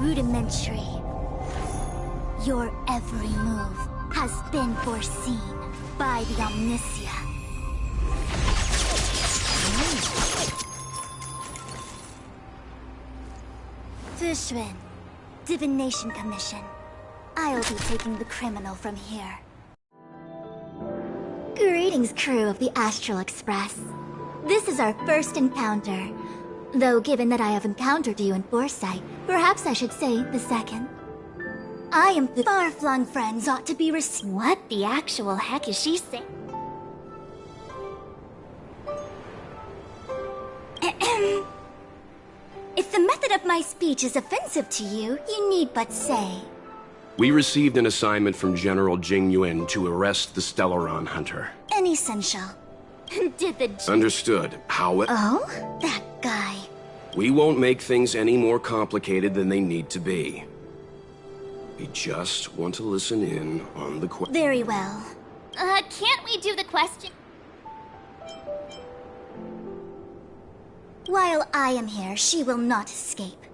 rudimentary. Your every move has been foreseen by the Omniscia. Fushun, Divination Commission. I'll be taking the criminal from here. Greetings, crew of the Astral Express. This is our first encounter. Though given that I have encountered you in foresight, perhaps I should say the second. I am the far-flung friends ought to be What the actual heck is she saying? If the method of my speech is offensive to you, you need but say. We received an assignment from General Jing Yuan to arrest the Stellaron hunter. Essential. Did the... Understood. Oh? That guy. We won't make things any more complicated than they need to be. We just want to listen in on the question. Very well. Can't we do the question? While I am here, she will not escape.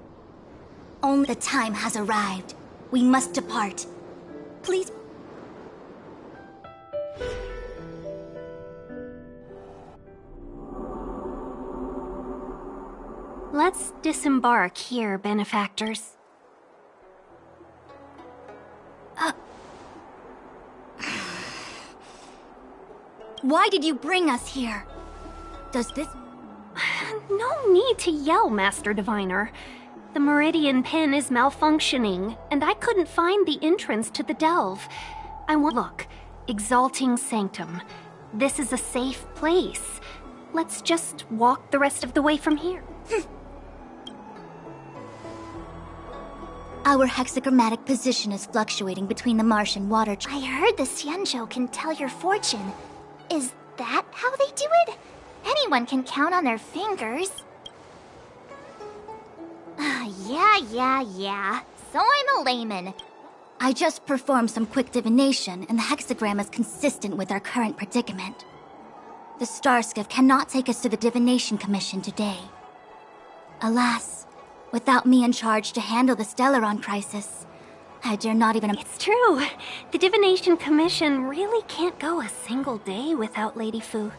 Only the time has arrived. We must depart. Please... Let's disembark here, benefactors. Why did you bring us here? Does this... No need to yell, Master Diviner. The Meridian Pin is malfunctioning, and I couldn't find the entrance to the delve. Look, Exalting Sanctum. This is a safe place. Let's just walk the rest of the way from here. Our hexagrammatic position is fluctuating between the marsh and water. I heard the Xianzhou can tell your fortune. Is that how they do it? Anyone can count on their fingers. Yeah. So I'm a layman. I just performed some quick divination, and the hexagram is consistent with our current predicament. The Starskiff cannot take us to the Divination Commission today. Alas, without me in charge to handle the Stellaron crisis, I dare not even... It's true. The Divination Commission really can't go a single day without Lady Fu.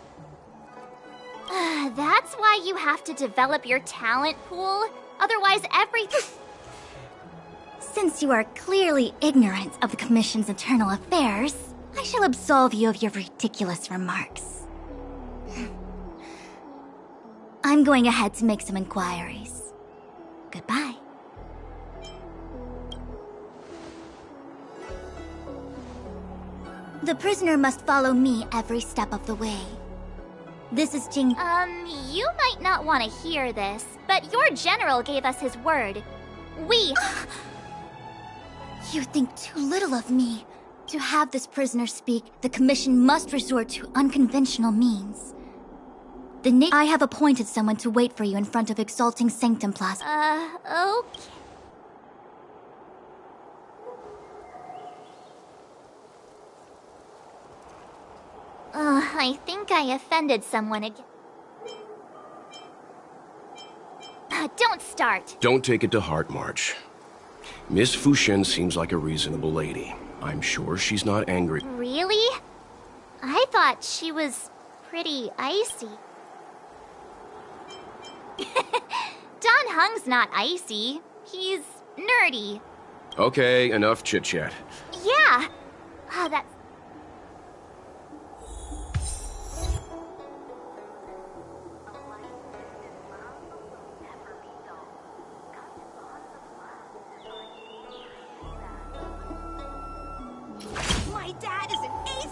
That's why you have to develop your talent pool. Otherwise, everything... Since you are clearly ignorant of the Commission's internal affairs, I shall absolve you of your ridiculous remarks. I'm going ahead to make some inquiries. Goodbye. The prisoner must follow me every step of the way. This is Jing... You might not want to hear this, but your general gave us his word. We... You think too little of me. To have this prisoner speak, the Commission must resort to unconventional means. I have appointed someone to wait for you in front of Exalting Sanctum Plaza. Okay. I think I offended someone again. Don't start. Don't take it to heart, March. Miss Fushun seems like a reasonable lady. I'm sure she's not angry. Really? I thought she was pretty icy. Dan Heng's not icy. He's nerdy. Okay, enough chit-chat. Yeah. That's... My dad is an ace!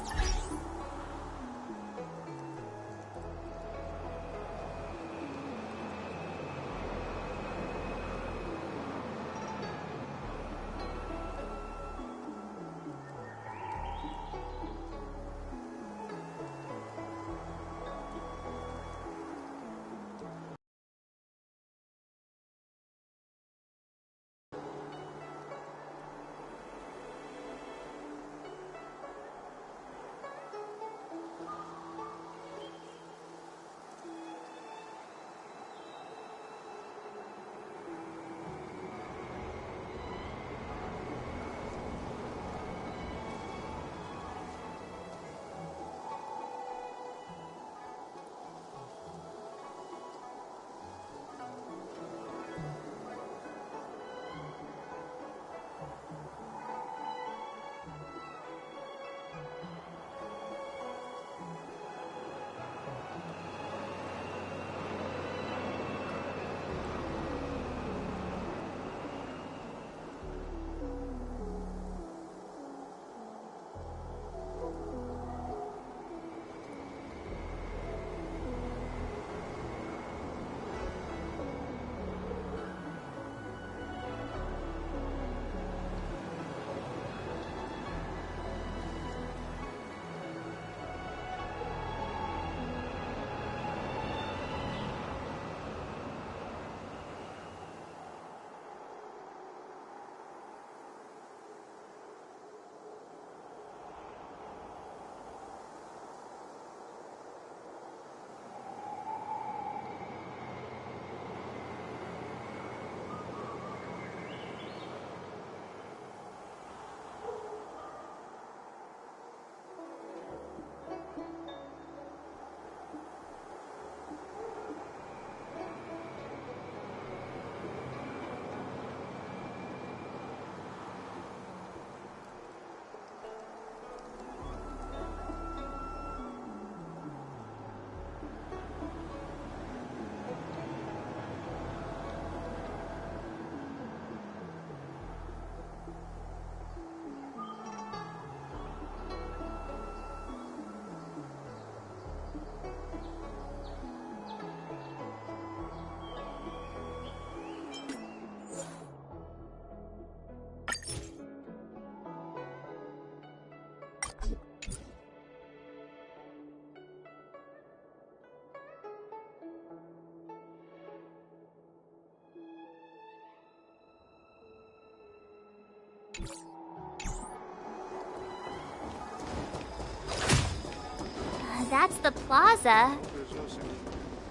That's the plaza.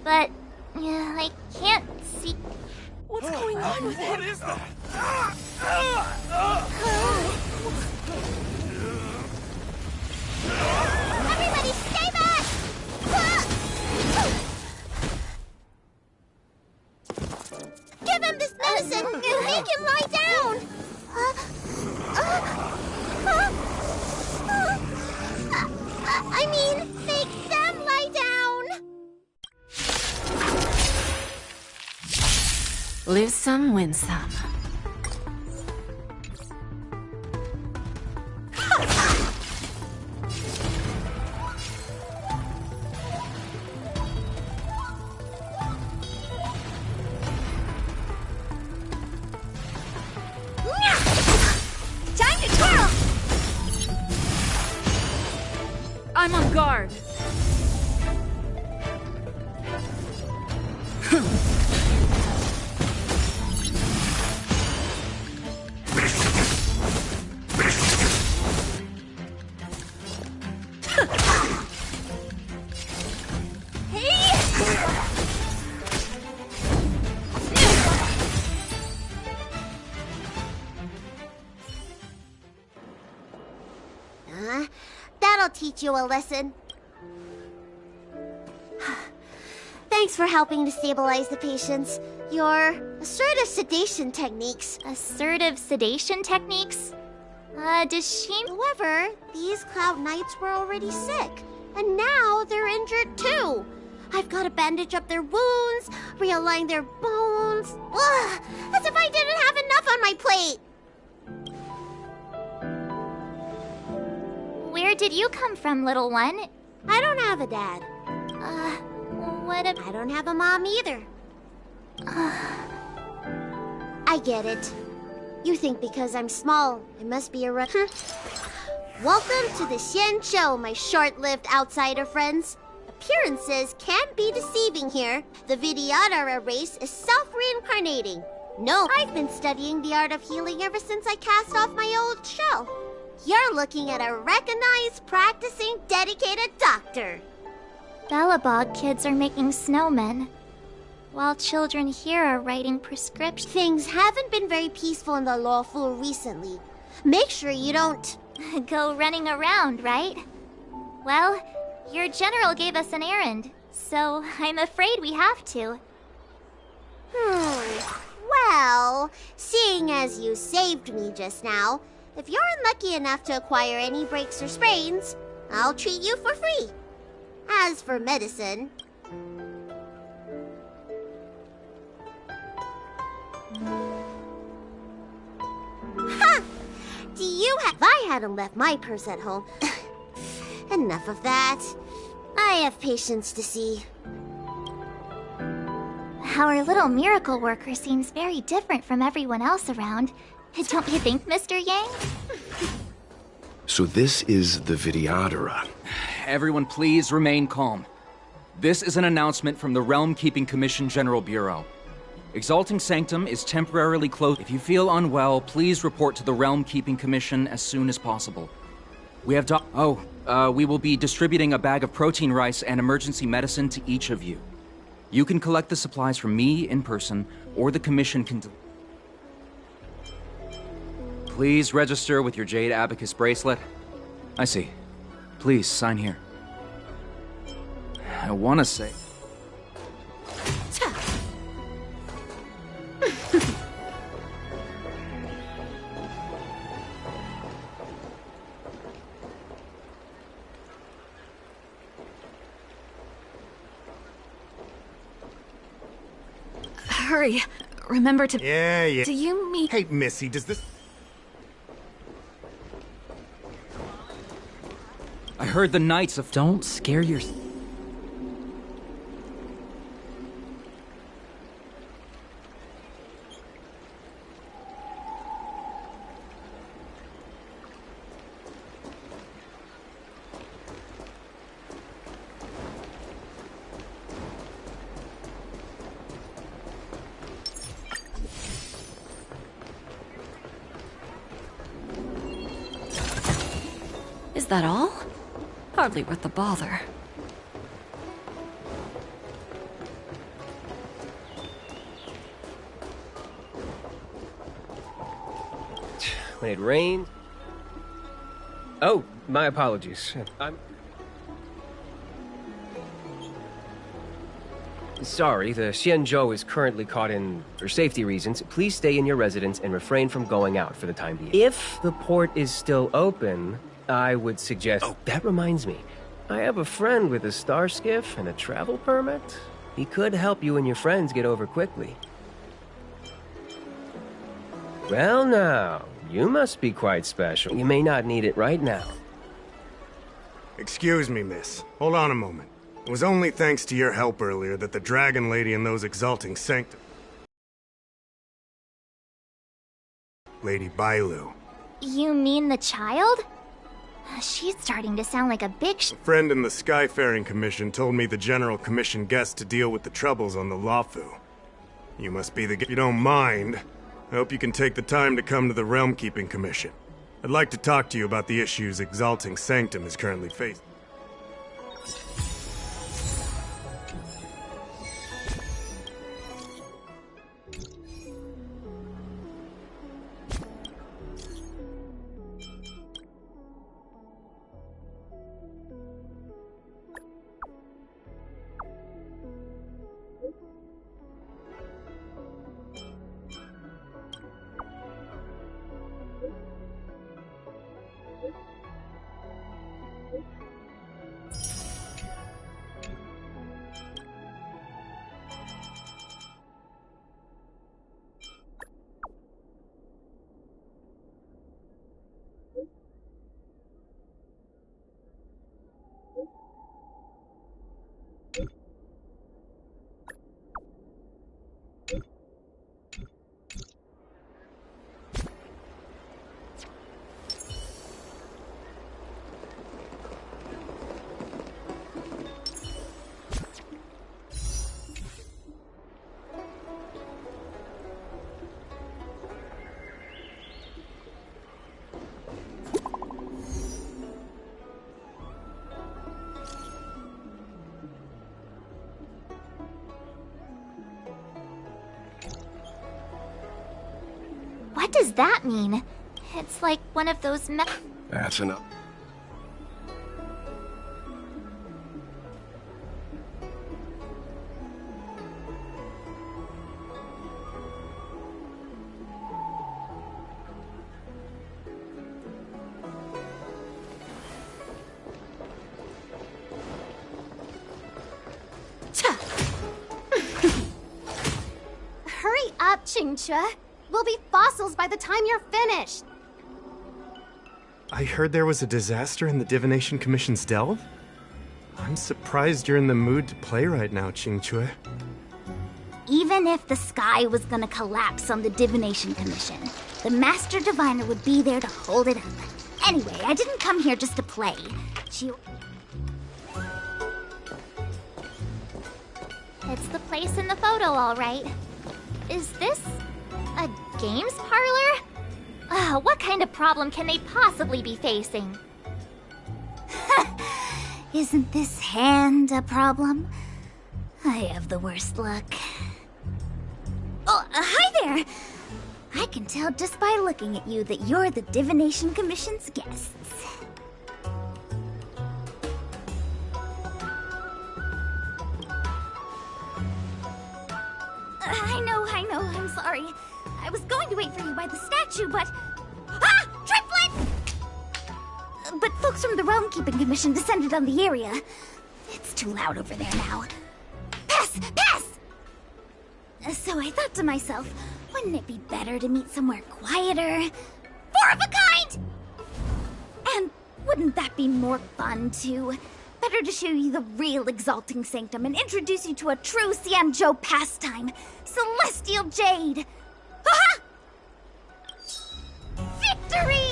But I can't see. What's going on with him? What is that? Everybody stay back! Give him this medicine and make him lie down! I mean, make them lie down! Lose some, win some. Time to twirl! I'm on guard. That'll teach you a lesson. Thanks for helping to stabilize the patients. Your assertive sedation techniques. Assertive sedation techniques? Does she... However, these Cloud Knights were already sick, and now they're injured too. I've got to bandage up their wounds, realign their bones. Ugh, as if I didn't have enough on my plate. Where did you come from, little one? I don't have a dad. What a... I don't have a mom either. I get it. You think because I'm small, I must be a Welcome to the Xianzhou, my short-lived outsider friends. Appearances can be deceiving here. The Vidyadhara race is self-reincarnating. No, I've been studying the art of healing ever since I cast off my old shell. You're looking at a recognized, practicing, dedicated doctor. Bellabog kids are making snowmen, while children here are writing prescriptions. Things haven't been very peaceful in the Luofu recently. Make sure you don't... Go running around, right? Well, your general gave us an errand, so I'm afraid we have to. Well, seeing as you saved me just now, if you're unlucky enough to acquire any breaks or sprains, I'll treat you for free. As for medicine... Ha! Do you have... If I hadn't left my purse at home... Enough of that. I have patients to see. Our little miracle worker seems very different from everyone else around. Don't you think, Mr. Yang? So this is the Vidyadhara. Everyone please remain calm. This is an announcement from the Realm Keeping Commission General Bureau. Exalting Sanctum is temporarily closed. If you feel unwell, please report to the Realm Keeping Commission as soon as possible. We have we will be distributing a bag of protein rice and emergency medicine to each of you. You can collect the supplies from me in person, or the Commission can... Please register with your Jade Abacus bracelet. I see. Please, sign here. I want to say... Hurry. Remember to... Yeah. Do you mean... Hey, Missy, does this... I heard the Knights of... Don't scare your... that all? Hardly worth the bother. When it rained... Oh, my apologies. I'm... Sorry, the Xianzhou is currently caught in... For safety reasons, please stay in your residence and refrain from going out for the time being. If the port is still open, I would suggest... Oh, that reminds me. I have a friend with a star skiff and a travel permit. He could help you and your friends get over quickly. Well now, you must be quite special. You may not need it right now. Excuse me, miss. Hold on a moment. It was only thanks to your help earlier that the Dragon Lady and those exalting sanctum... Lady Bailu. You mean the child? She's starting to sound like a big A friend in the Skyfaring Commission told me the General commissioned guests to deal with the troubles on the Luofu. You must be the... If you don't mind, I hope you can take the time to come to the Realm Keeping Commission. I'd like to talk to you about the issues Exalting Sanctum is currently facing. What does that mean? It's like one of those That's enough. Hurry up, Qingque. We'll be fossils by the time you're finished. I heard there was a disaster in the Divination Commission's delve? I'm surprised you're in the mood to play right now, Qingque. Even if the sky was gonna collapse on the Divination Commission, the Master Diviner would be there to hold it up. Anyway, I didn't come here just to play. It's the place in the photo, all right. Is this a games parlor? What kind of problem can they possibly be facing? Isn't this hand a problem? I have the worst luck. Oh, hi there! I can tell just by looking at you that you're the Divination Commission's guests. I know, I'm sorry. I was going to wait for you by the statue, but... Ah! Triplet! But folks from the Realm Keeping Commission descended on the area. It's too loud over there now. Pass! So I thought to myself, wouldn't it be better to meet somewhere quieter? Four of a kind! And wouldn't that be more fun, too? Better to show you the real Exalting Sanctum and introduce you to a true Xianzhou pastime, Celestial Jade! Ha-ha! Victory!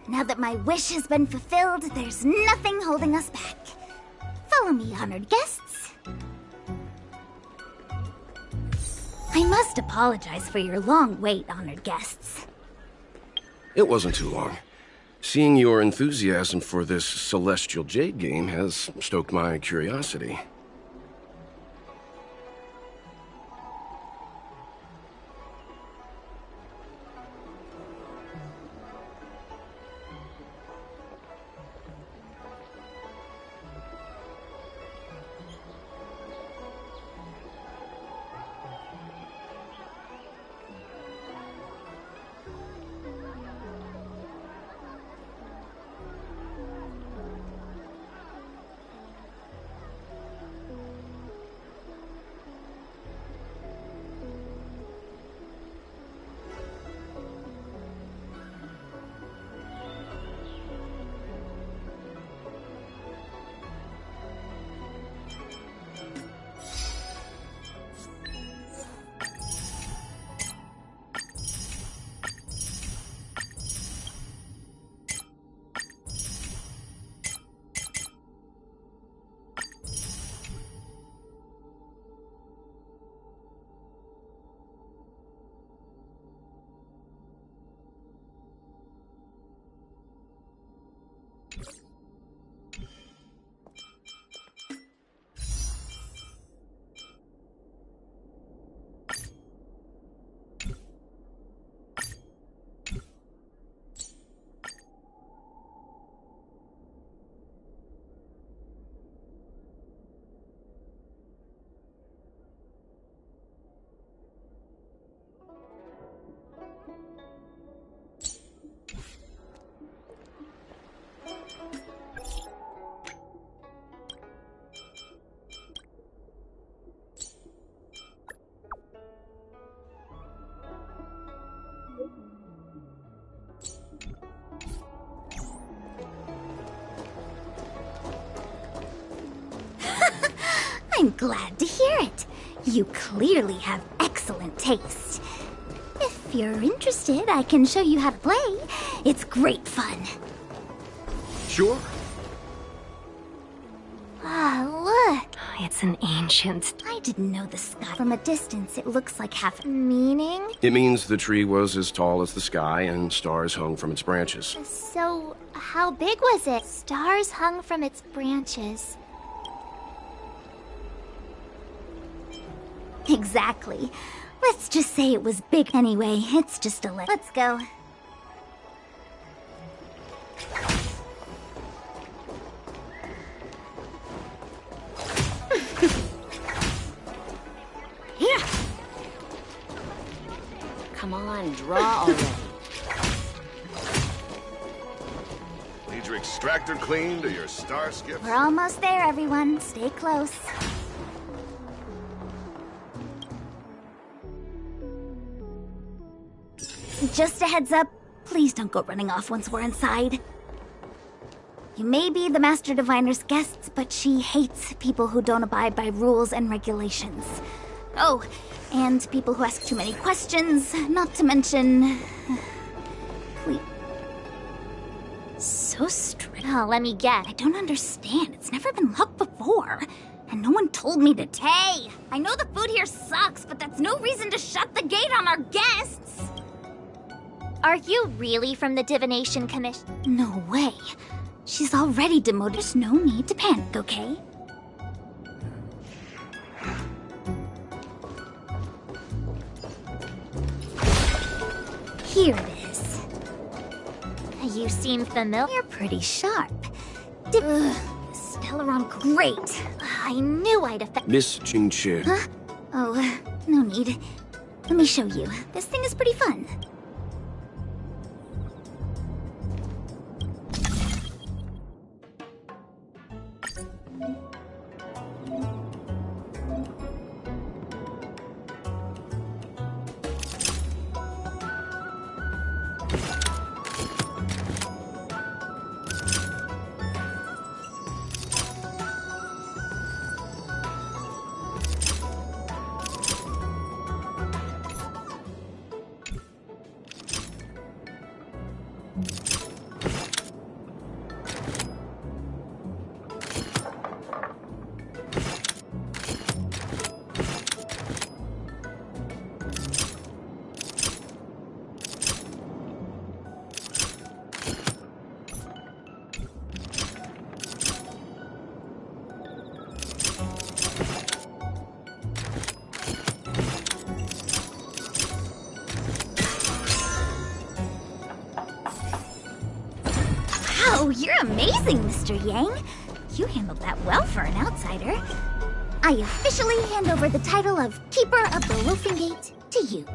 Now that my wish has been fulfilled, there's nothing holding us back. Follow me, honored guests. I must apologize for your long wait, honored guests. It wasn't too long. Seeing your enthusiasm for this Celestial Jade game has stoked my curiosity. I'm glad to hear it. You clearly have excellent taste. If you're interested, I can show you how to play. It's great fun. Sure. Ah, look. It's an ancient... I didn't know the sky. From a distance, it looks like half... Meaning? It means the tree was as tall as the sky and stars hung from its branches. So, how big was it? Stars hung from its branches. Exactly. Let's just say it was big anyway. It's just a Let's go. Here. Come on, draw already. Need your extractor cleaned or your star skips? We're almost there, everyone. Stay close. Just a heads up, please don't go running off once we're inside. You may be the Master Diviner's guests, but she hates people who don't abide by rules and regulations. Oh, and people who ask too many questions, not to mention... Please. So strict. Oh, let me guess. I don't understand. It's never been locked before. And no one told me to... Hey! I know the food here sucks, but that's no reason to shut the gate on our guests! Are you really from the Divination Commission? No way. She's already demoted. There's no need to panic, okay? Here it is. You seem familiar. You're pretty sharp. Stellaron, great. I knew I'd offend. Miss Jingqi. Huh? Oh, no need. Let me show you. This thing is pretty fun. Oh, you're amazing, Mr. Yang. You handled that well for an outsider. I officially hand over the title of Keeper of the Loafing Gate to you.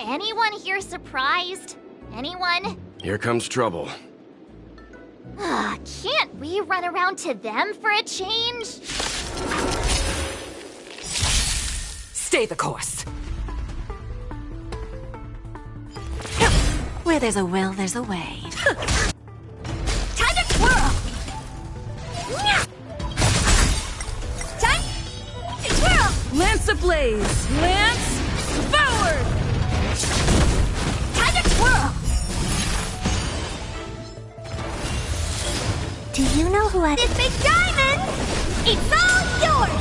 Anyone here surprised? Anyone? Here comes trouble. Can't we run around to them for a change? Stay the course. Where there's a will, there's a way. Time to twirl! Time to twirl! Lance ablaze! Lance forward! Time to twirl! Do you know who I... This big diamond! It's all yours!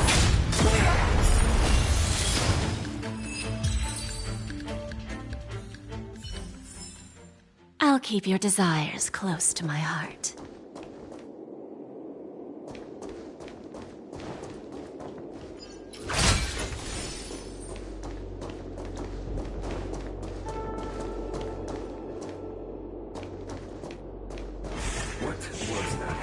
I'll keep your desires close to my heart. What was that?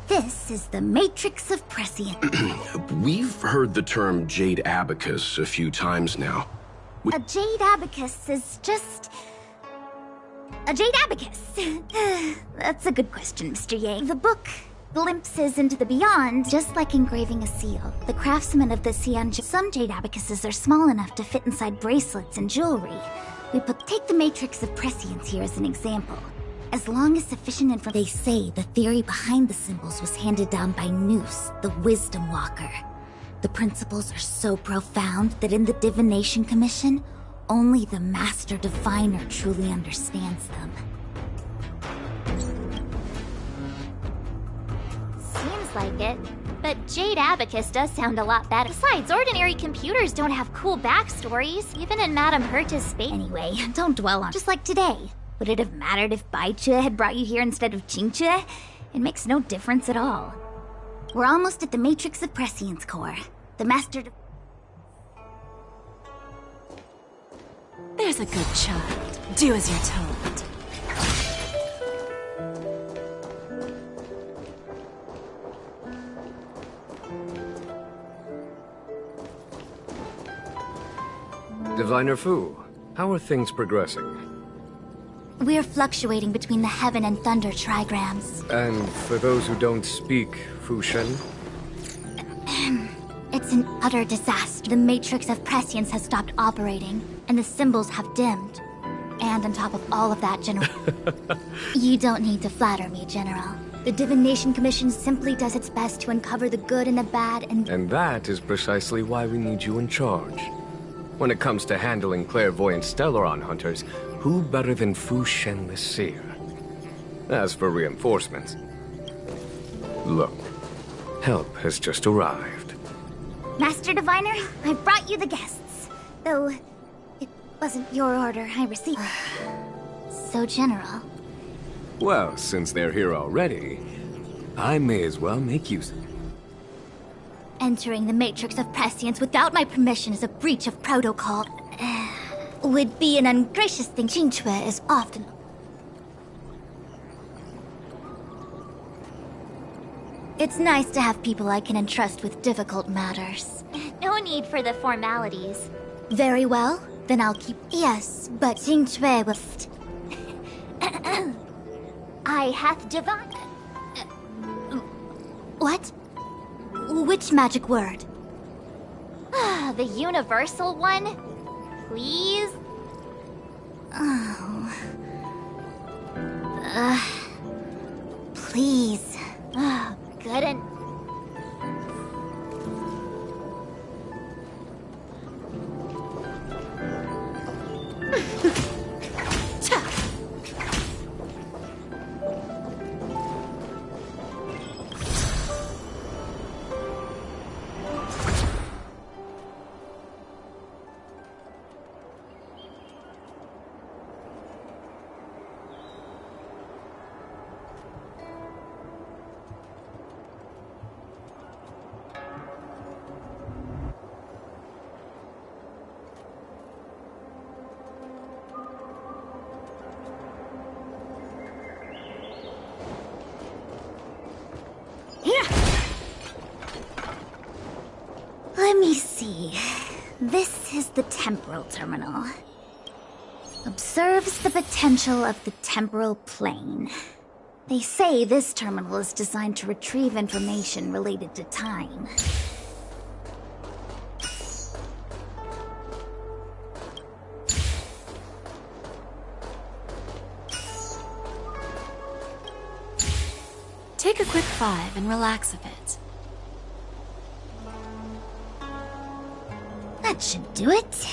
This is the Matrix of Prescience. We've heard the term Jade Abacus a few times now. A Jade Abacus is just... a Jade Abacus. That's a good question, Mr. Yang. The book glimpses into the beyond, just like engraving a seal. The craftsmen of the Xianzhou... Some Jade Abacuses are small enough to fit inside bracelets and jewelry. Take the Matrix of Prescience here as an example. As long as sufficient information... They say the theory behind the symbols was handed down by Noose, the Wisdom Walker. The principles are so profound that in the Divination Commission, only the Master Diviner truly understands them. Seems like it. But Jade Abacus does sound a lot better. Besides, ordinary computers don't have cool backstories, even in Madame Herta's space. Anyway, don't dwell on... Just like today. Would it have mattered if Baichue had brought you here instead of Qingchue? It makes no difference at all. We're almost at the Matrix of Prescience core. The Master... There's a good child. Do as you're told. Diviner Fu, how are things progressing? We're fluctuating between the Heaven and Thunder trigrams. And for those who don't speak Fushen? It's an utter disaster. The Matrix of Prescience has stopped operating, and the symbols have dimmed. And on top of all of that, General... You don't need to flatter me, General. The Divination Commission simply does its best to uncover the good and the bad, and... And that is precisely why we need you in charge. When it comes to handling clairvoyant Stellaron hunters, who better than Fu Shen the Seer? As for reinforcements... Look, help has just arrived. Master Diviner, I brought you the guests. Though, it wasn't your order I received. So, General. Well, since they're here already, I may as well make use of it. Entering the Matrix of Prescience without my permission is a breach of protocol. Would be an ungracious thing. Qingchue is often... It's nice to have people I can entrust with difficult matters. No need for the formalities. Very well, then I'll keep... Yes, but Qingchue will... I hath divine... What? Which magic word? The universal one? please? Oh. Please. Oh, good and... Let me see. This is the temporal terminal. Observes the potential of the temporal plane. They say this terminal is designed to retrieve information related to time. Take a quick 5 and relax a bit. That should do it.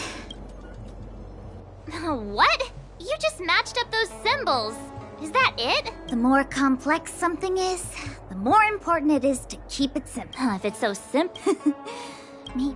What? You just matched up those symbols. Is that it? The more complex something is, the more important it is to keep it simple. If it's so simple... Me.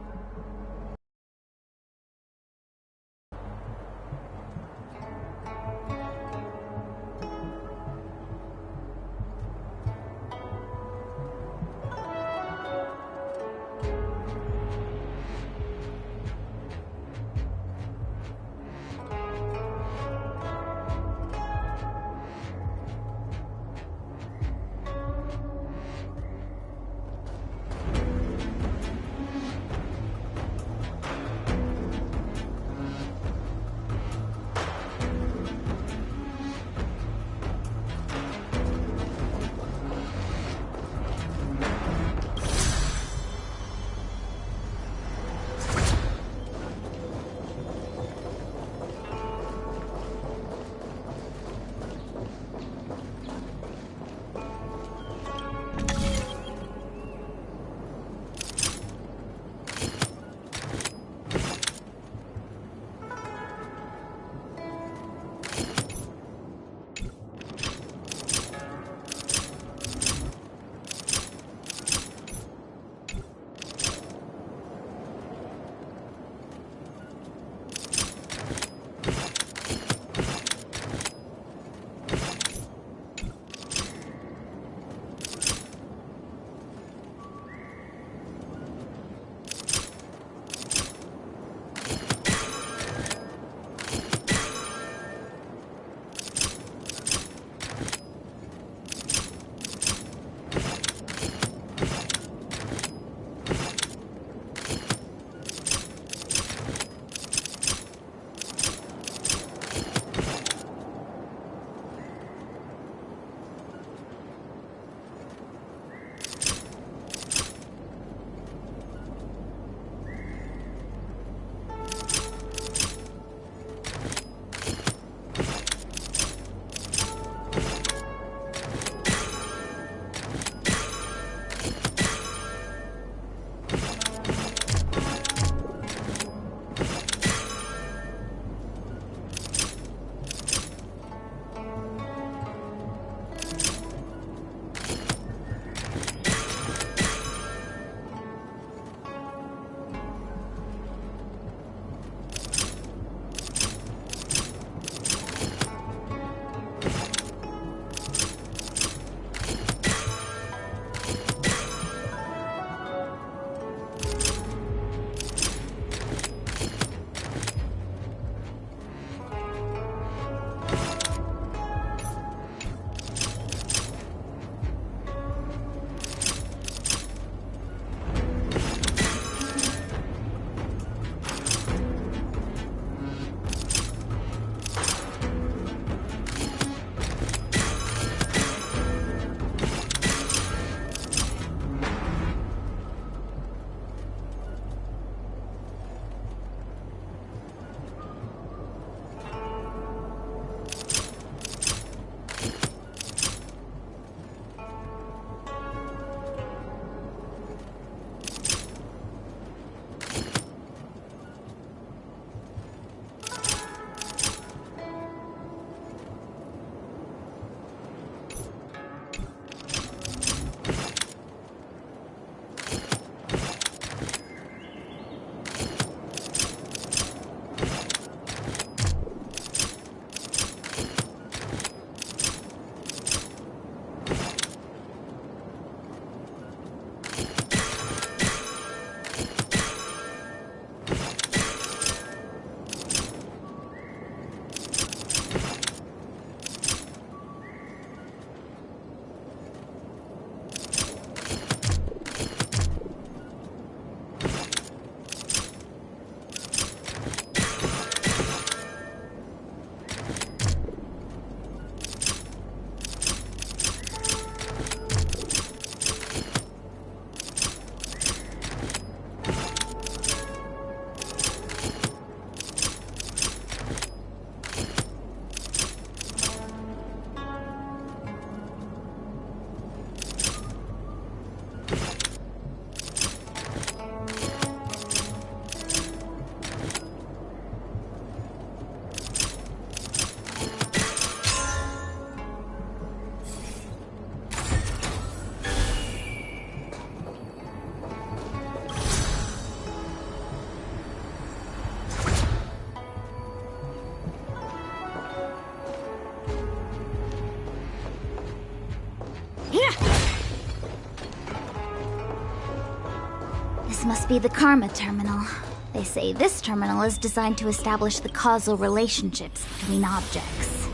This must be the Karma Terminal. They say this terminal is designed to establish the causal relationships between objects.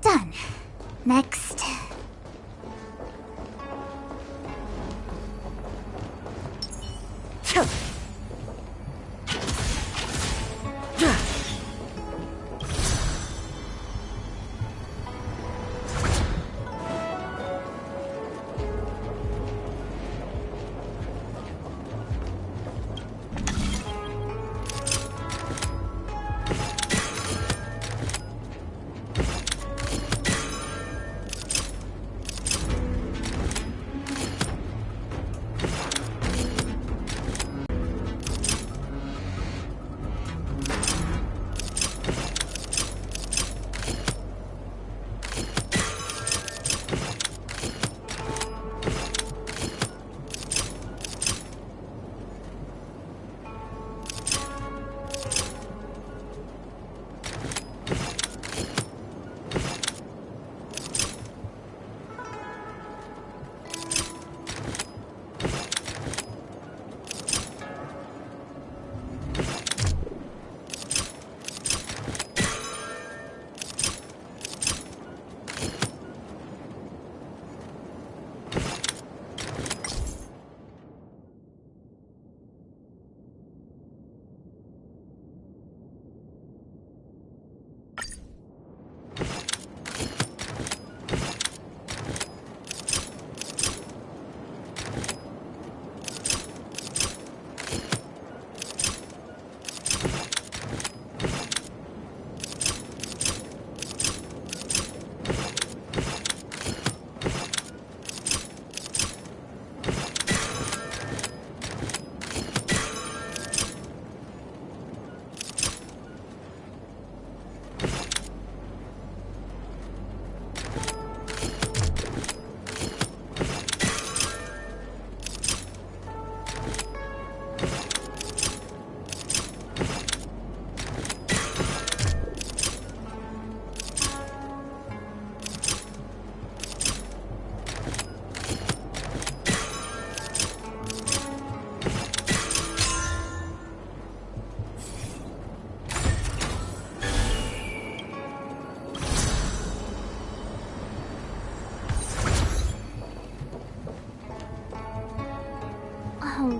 Done. Next.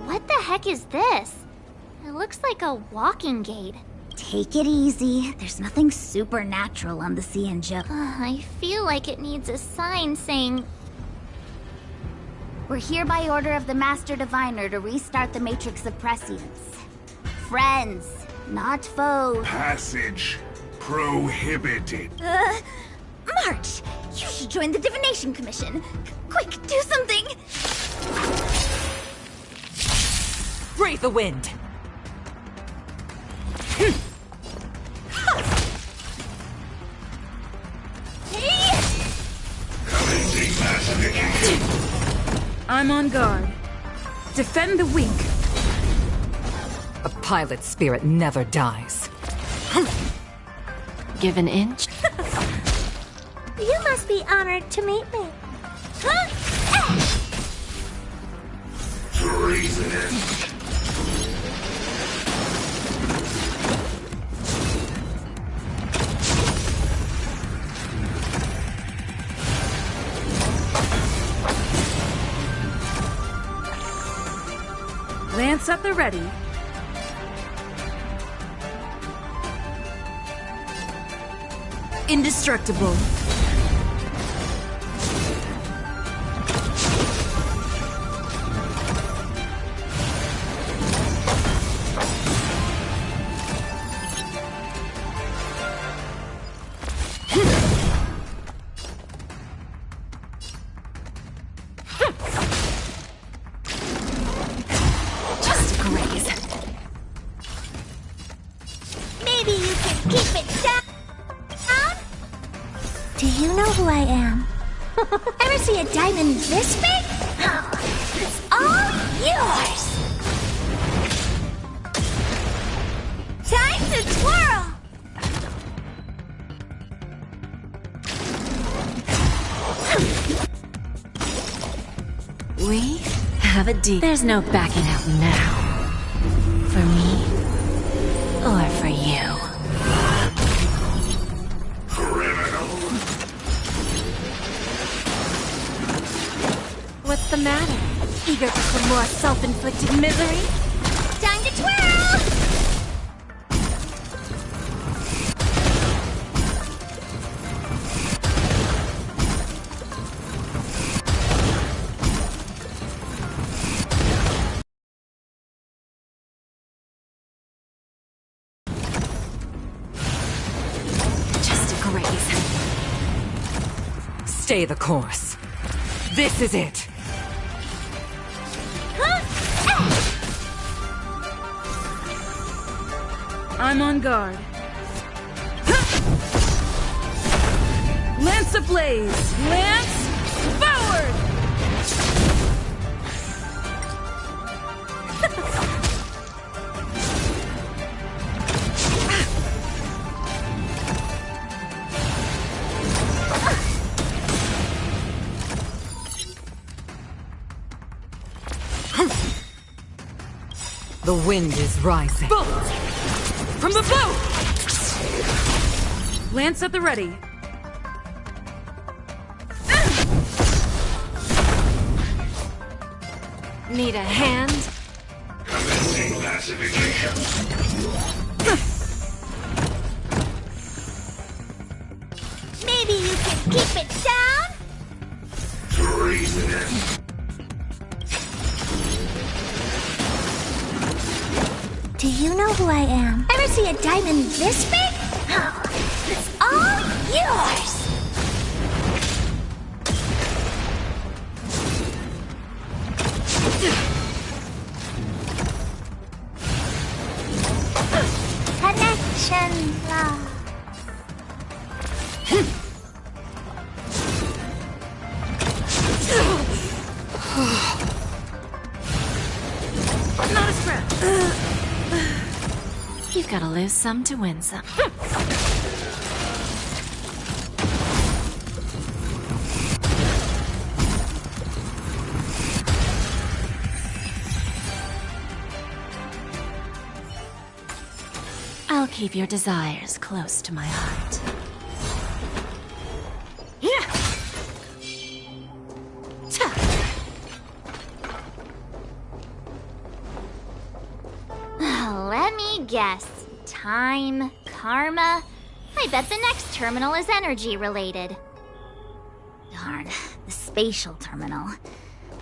What the heck is this? It looks like a walking gate. Take it easy. There's nothing supernatural on the Xianzhou. I feel like it needs a sign saying... We're here by order of the Master Diviner to restart the Matrix of Prescience. Friends, not foes. Passage prohibited. March! You should join the Divination Commission. Quick, do something! Brave the wind! I'm on guard. Defend the weak. A pilot's spirit never dies. Give an inch. You must be honored to meet me. Treasonous. Lance at the ready. Indestructible. Maybe you can keep it down? Do you know who I am? Ever see a diamond this big? It's all yours! Time to twirl! We have a deal. There's no backing out now. For me, or for you. What's the matter? Eager for more self-inflicted misery? Time to twirl! Just a graze. Stay the course. This is it. I'm on guard. Lance ablaze! Lance forward! The wind is rising. Bolt! From the boat! Lance at the ready. Need a hand? Commencing pacification. Maybe you can keep it down? Treasonous. Do you know who I am? Ever see a diamond this big? It's all yours! Connection lost. Not a scratch. You've got to lose some to win some. I'll keep your desires close to my heart. guess. Time, karma. I bet the next terminal is energy related. Darn, the spatial terminal.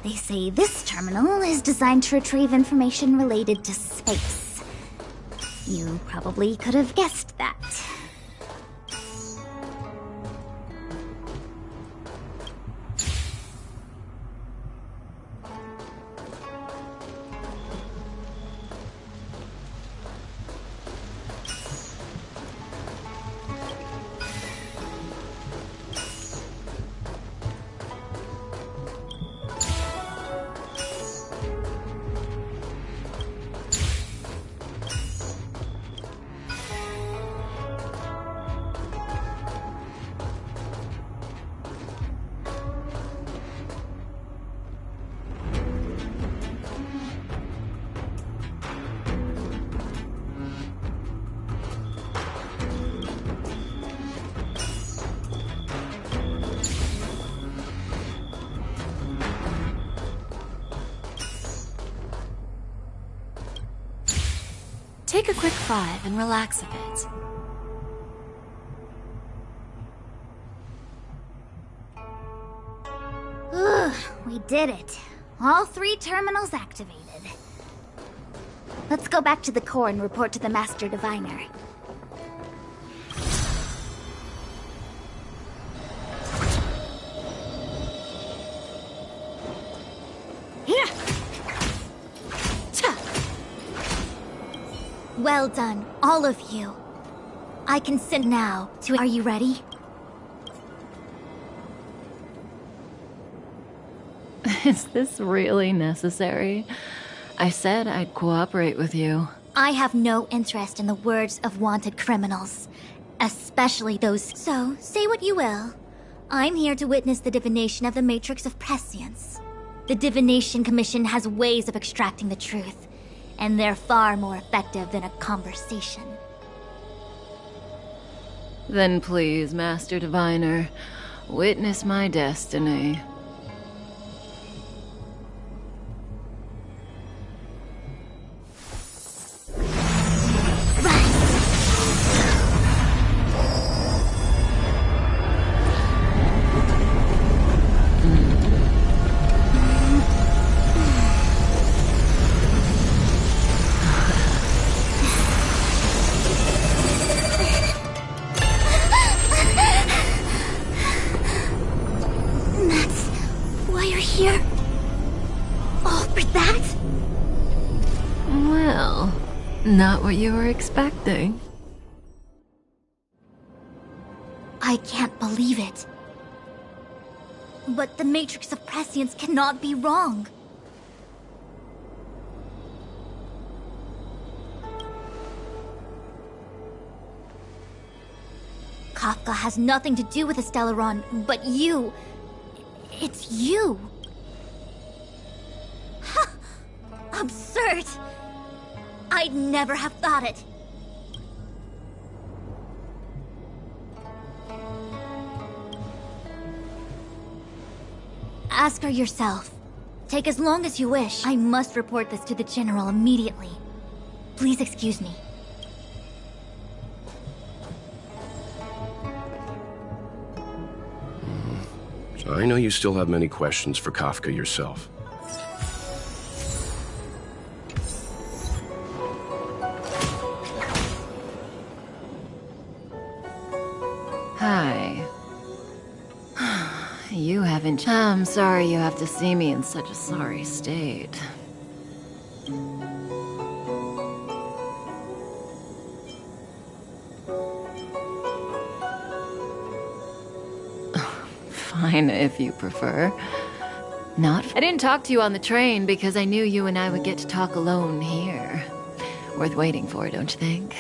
They say this terminal is designed to retrieve information related to space. You probably could have guessed that. Take a quick 5 and relax a bit. Ugh, we did it. All 3 terminals activated. Let's go back to the core and report to the Master Diviner. Well done, all of you. I can send now to... Are you ready? Is this really necessary? I said I'd cooperate with you. I have no interest in the words of wanted criminals. Especially those... So, say what you will. I'm here to witness the divination of the Matrix of Prescience. The Divination Commission has ways of extracting the truth, and they're far more effective than a conversation. Then please, Master Diviner, witness my destiny. Not what you were expecting. I can't believe it. But the Matrix of Prescience cannot be wrong. Kafka has nothing to do with Stellaron, but you... It's you. Ha! Absurd! I'd never have thought it. Ask her yourself. Take as long as you wish. I must report this to the General immediately. Please excuse me. So I know you still have many questions for Kafka yourself. Hi. You haven't... I'm sorry you have to see me in such a sorry state. Fine, if you prefer. Not... I didn't talk to you on the train because I knew you and I would get to talk alone here. Worth waiting for, don't you think?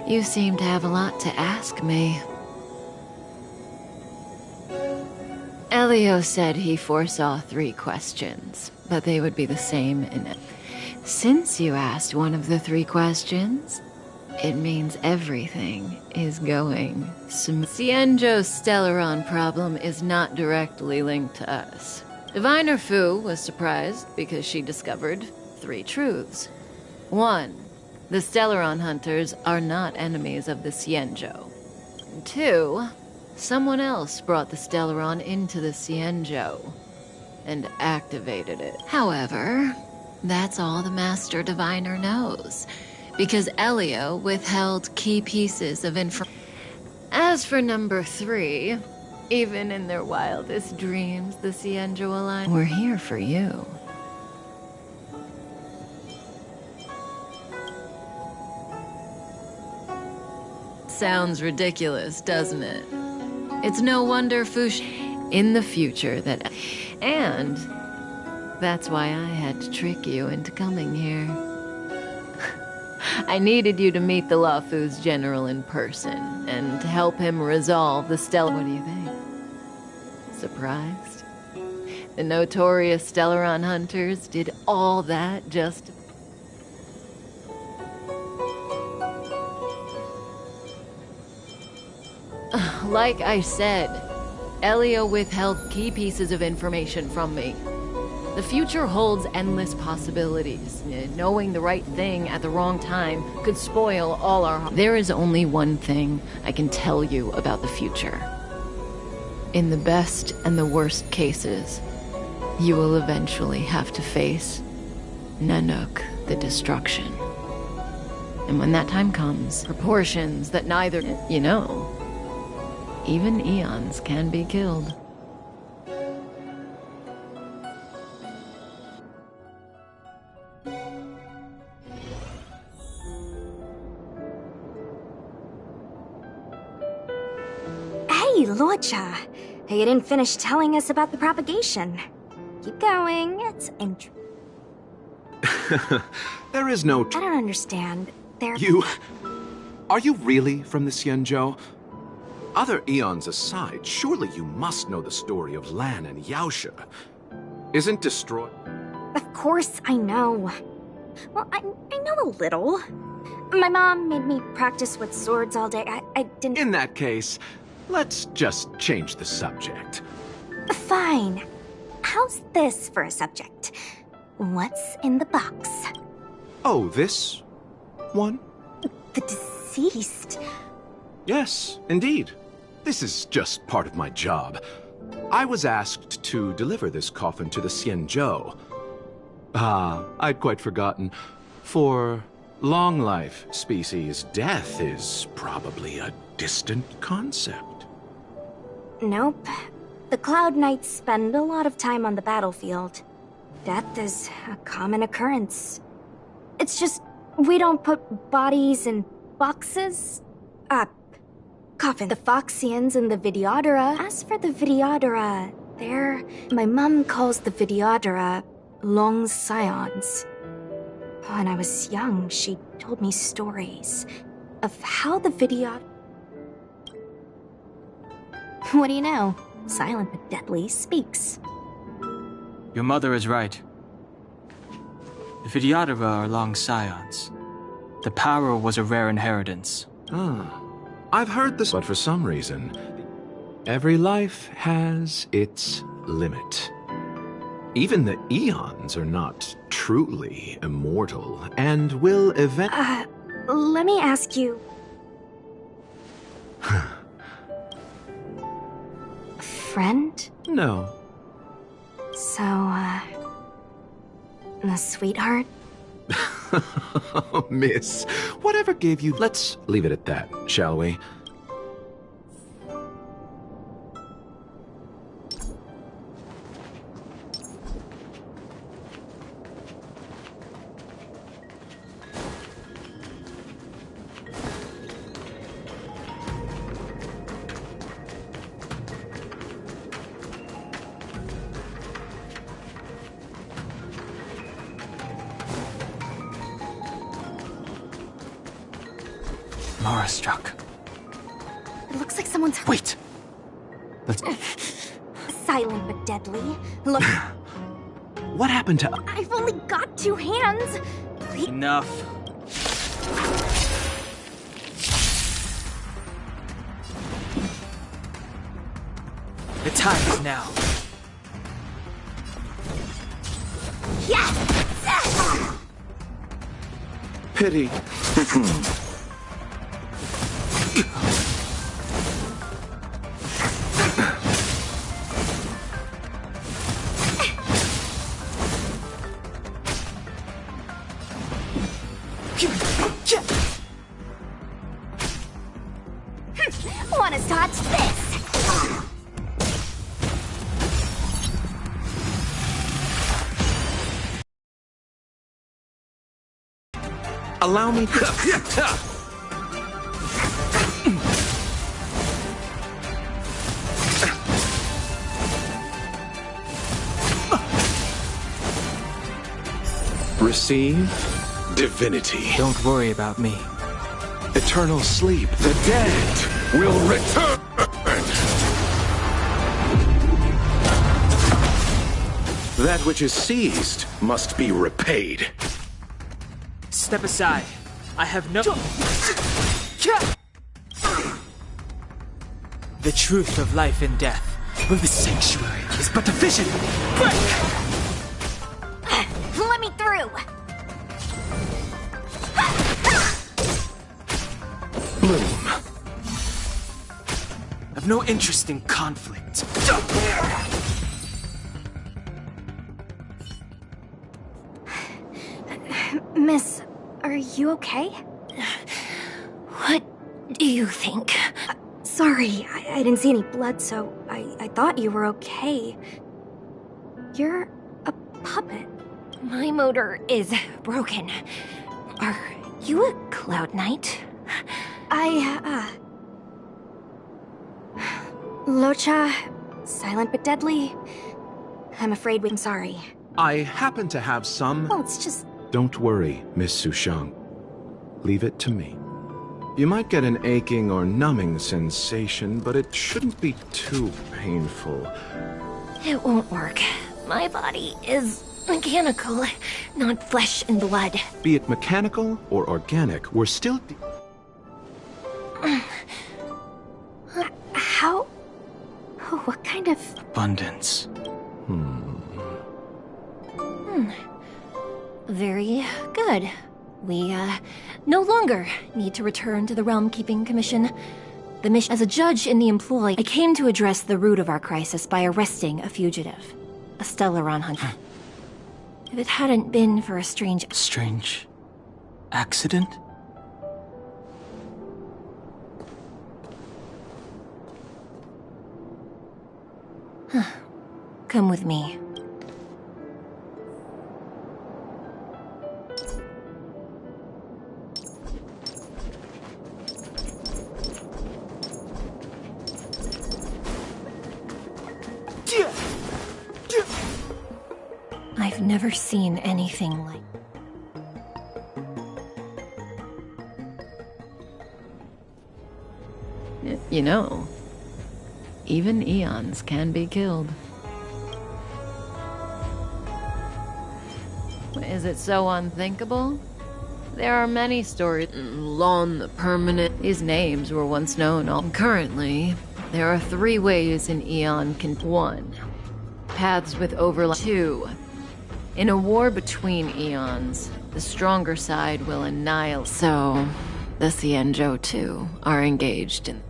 You seem to have a lot to ask me. Elio said he foresaw 3 questions, but they would be the same in it. Since you asked one of the 3 questions, it means everything is going smooth. Xianzhou's Stellaron problem is not directly linked to us. Diviner Fu was surprised because she discovered 3 truths. 1, The Stellaron hunters are not enemies of the Xianzhou. 2, someone else brought the Stellaron into the Xianzhou and activated it. However, that's all the Master Diviner knows, because Elio withheld key pieces of information. As for number 3, even in their wildest dreams, the Xianzhou Alliance were here for you. Sounds ridiculous, doesn't it? It's no wonder Fush in the future that... And that's why I had to trick you into coming here. I needed you to meet the Luofu's general in person and to help him resolve the What do you think? Surprised? The notorious Stellaron hunters did all that just... Like I said, Elio withheld key pieces of information from me. The future holds endless possibilities. Knowing the right thing at the wrong time could spoil all our... There is only one thing I can tell you about the future. In the best and the worst cases, you will eventually have to face Nanook, the destruction. And when that time comes, proportions that neither... You know, even eons can be killed. Hey, Luocha. You didn't finish telling us about the propagation. Keep going, it's interesting. There is no... I don't understand. Are you really from the Xianzhou? Other eons aside, surely you must know the story of Lan and Yaoshe. Isn't destroyed... Of course I know. Well, I know a little. My mom made me practice with swords all day. I didn't... In that case, let's just change the subject. Fine. How's this for a subject? What's in the box? Oh, this one? The deceased? Yes, indeed. This is just part of my job. I was asked to deliver this coffin to the Xianzhou. I'd quite forgotten. For long life species, death is probably a distant concept. Nope. The Cloud Knights spend a lot of time on the battlefield. Death is a common occurrence. It's just, we don't put bodies in boxes. Coffin. The Foxians and the Videodora. As for the Videodora, my mum calls the Videodora long scions. When I was young, she told me stories of how the What do you know? Silent but deadly speaks. Your mother is right. The Videodora are long scions. The power was a rare inheritance. I've heard this, but for some reason, every life has its limit. Even the eons are not truly immortal, and will let me ask you... Friend? No. So, a sweetheart? Miss, whatever gave you... Let's leave it at that, shall we? Mara struck. It looks like someone's... Wait! Let's... Silent but deadly. Look... What happened to... I've only got 2 hands. Please... Enough. The time is now. Yes! Pity. Wanna touch this? Allow me to... Receive divinity. Don't worry about me. Eternal sleep. The dead will return. That which is seized must be repaid. Step aside. I have no... The truth of life and death of the sanctuary is but a vision. Let me through! Bloom. I've no interest in conflict. Miss, are you okay? What do you think? Sorry, I didn't see any blood, so I thought you were okay. You're a puppet. My motor is broken. Are you a Cloud Knight? Locha, silent but deadly. I'm afraid I'm sorry. I happen to have some... Well, it's just... Don't worry, Miss Sushang. Leave it to me. You might get an aching or numbing sensation, but it shouldn't be too painful. It won't work. My body is mechanical, not flesh and blood. Be it mechanical or organic, we're still... How? What kind of... Abundance. Very good. We, no longer need to return to the Realm Keeping Commission. The mission as a judge in the employ, I came to address the root of our crisis by arresting a fugitive. A Stellaron hunter. If it hadn't been for a strange... Strange... accident? Come with me. I've never seen anything like... You know, even eons can be killed. Is it so unthinkable? There are many stories. Lon the Permanent. These names were once known. Currently, there are 3 ways an eon can... 1. Paths with overlap. 2. In a war between eons, the stronger side will annihilate. So, the Xianzhou too are engaged in...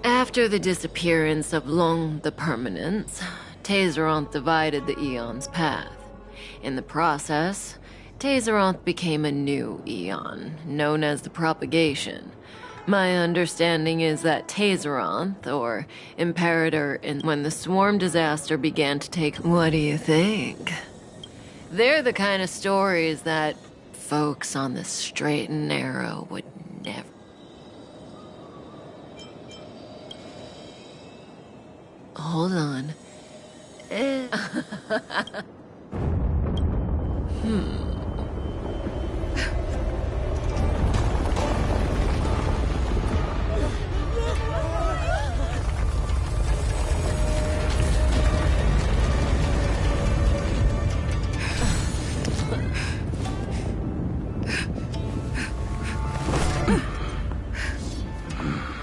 After the disappearance of Long the Permanence, Tazeroth divided the Eon's path. In the process, Tazeroth became a new Eon, known as the Propagation. My understanding is that Tazeroth, or Imperator, when the Swarm disaster began to take... What do you think? They're the kind of stories that folks on the straight and narrow would never... Hold on.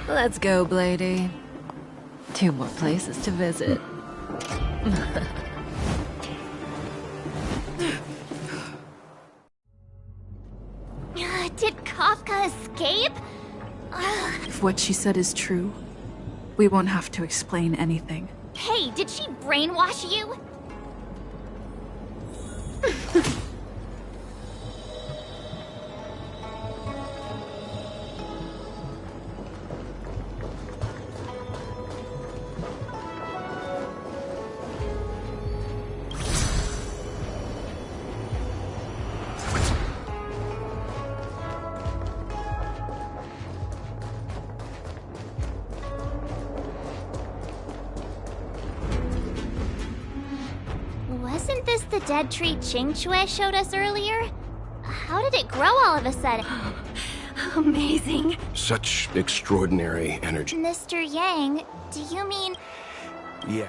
Let's go, Bladey. 2 more places to visit. Did Kafka escape? If what she said is true, we won't have to explain anything. Hey, did she brainwash you? Wasn't this the dead tree Qingxue showed us earlier? How did it grow all of a sudden? Amazing. Such extraordinary energy. Mr. Yang, do you mean... Yeah.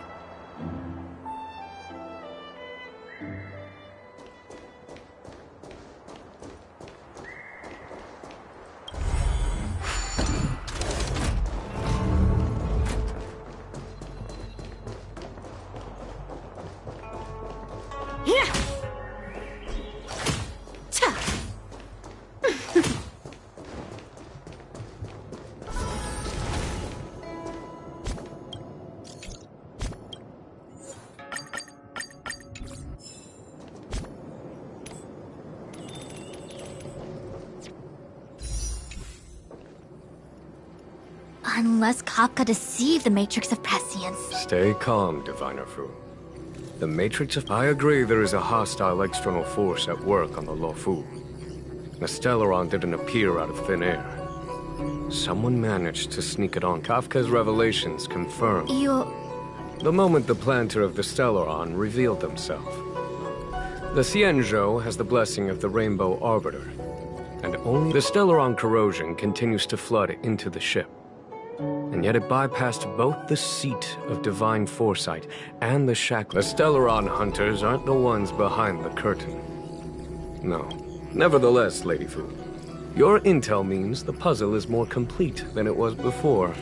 Unless Kafka deceived the Matrix of Prescience. Stay calm, Diviner Fu. The Matrix of... I agree there is a hostile external force at work on the Luofu. The Stellaron didn't appear out of thin air. Someone managed to sneak it on. Kafka's revelations confirm. The moment the planter of the Stellaron revealed himself. The Xianzhou has the blessing of the Rainbow Arbiter, and only the Stellaron corrosion continues to flood into the ship. And yet it bypassed both the seat of divine foresight and the shackle. The Stellaron hunters aren't the ones behind the curtain. No. Nevertheless, Lady Fu, your intel means the puzzle is more complete than it was before.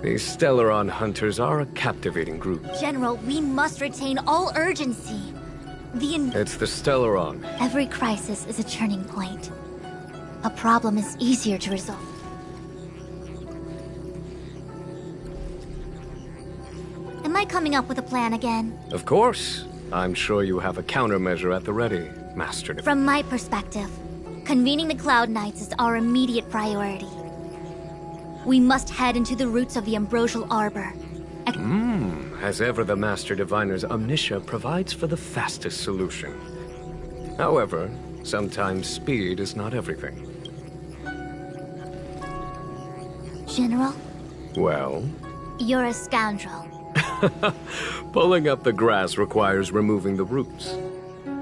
These Stellaron hunters are a captivating group. General, we must retain all urgency. It's the Stellaron. Every crisis is a turning point. A problem is easier to resolve. Am I coming up with a plan again? Of course. I'm sure you have a countermeasure at the ready, Master. From my perspective, convening the Cloud Knights is our immediate priority. We must head into the roots of the Ambrosial Arbor. As ever, the Master Diviner's omniscia provides for the fastest solution. However, sometimes speed is not everything. General? Well? You're a scoundrel. Pulling up the grass requires removing the roots.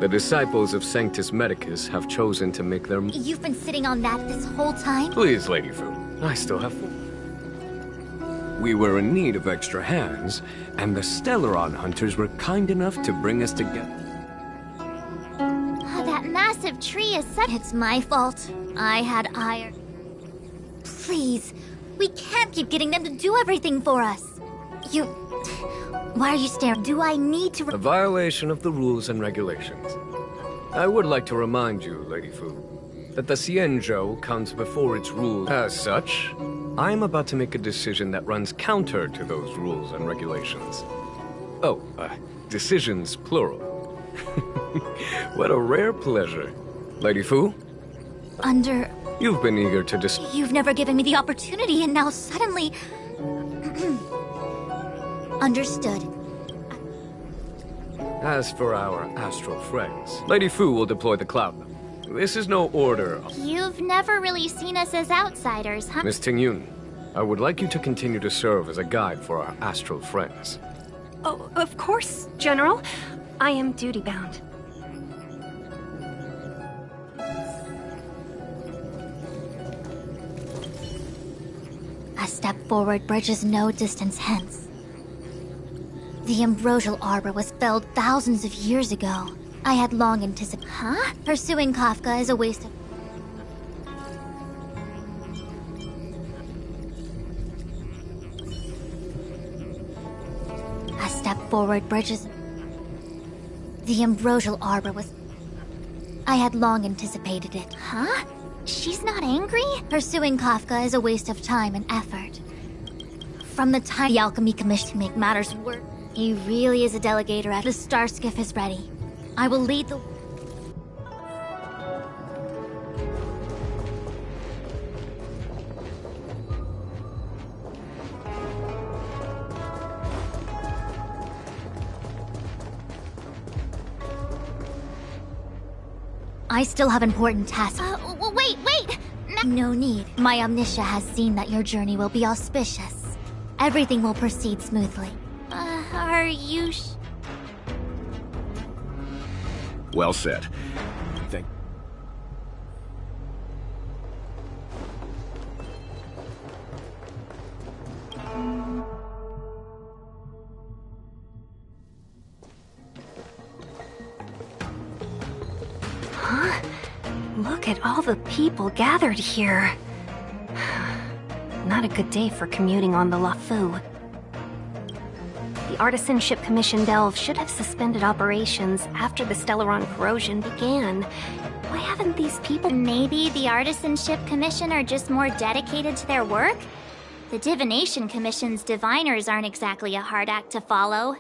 The disciples of Sanctus Medicus have chosen to make their... You've been sitting on that this whole time? Please, Lady Fu. I still have... We were in need of extra hands, and the Stellaron hunters were kind enough to bring us together. That massive tree is such... It's my fault. I had iron. Please, we can't keep getting them to do everything for us. Why are you staring? Do I need to... A violation of the rules and regulations. I would like to remind you, Lady Fu, that the Xianzhou comes before its rules. As such, I am about to make a decision that runs counter to those rules and regulations. Oh, decisions plural. What a rare pleasure. Lady Fu? You've been eager to You've never given me the opportunity, and now suddenly... Understood. As for our astral friends, Lady Fu will deploy the Cloud. This is no order. You've never really seen us as outsiders, huh? Miss Tingyun, I would like you to continue to serve as a guide for our astral friends. Oh, of course, General. I am duty-bound. A step forward bridges no distance hence. The Ambrosial Arbor was felled thousands of years ago. I had long anticipated... Huh? Pursuing Kafka is a waste of... A step forward bridges... The Ambrosial Arbor was... I had long anticipated it. Huh? She's not angry? Pursuing Kafka is a waste of time and effort. From the time the Alchemy Commission to make matters worse, he really is a delegator at the star skiff is ready. I will lead the... I still have important tasks. Wait! No need. My Omniscia has seen that your journey will be auspicious. Everything will proceed smoothly. Are you Well said. Thank... Huh? Look at all the people gathered here. Not a good day for commuting on the Luofu. The Artisanship Commission Delve should have suspended operations after the Stellaron corrosion began. Why haven't these people... Maybe the Artisanship Commission are just more dedicated to their work? The Divination Commission's diviners aren't exactly a hard act to follow.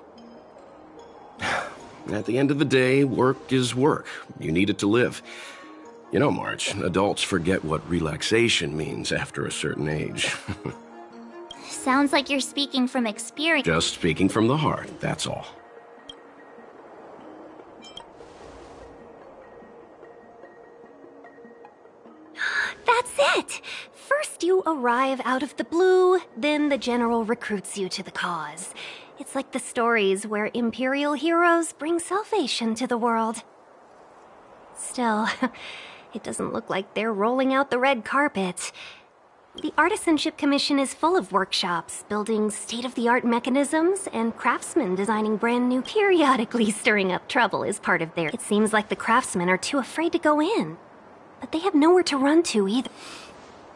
At the end of the day, work is work. You need it to live. You know, March, adults forget what relaxation means after a certain age. Sounds like you're speaking from experience. Just speaking from the heart, that's all. That's it! First you arrive out of the blue, then the General recruits you to the cause. It's like the stories where Imperial heroes bring salvation to the world. Still, it doesn't look like they're rolling out the red carpet. The Artisanship Commission is full of workshops, building state-of-the-art mechanisms, and craftsmen designing brand new, periodically stirring up trouble is part of their... It seems like the craftsmen are too afraid to go in. But they have nowhere to run to either.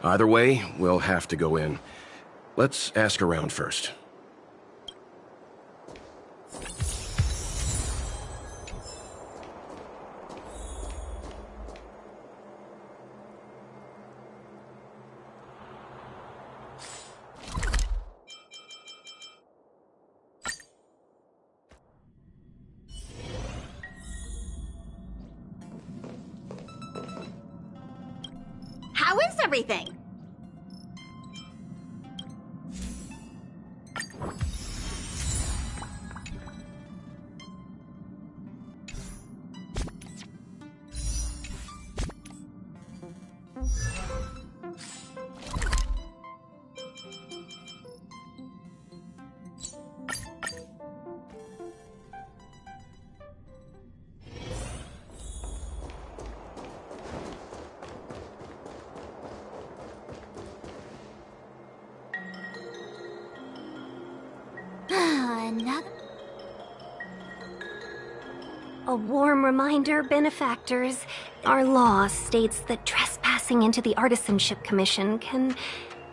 Either way, we'll have to go in. Let's ask around first. How is everything? A warm reminder, benefactors. Our law states that trespassing into the Artisanship Commission can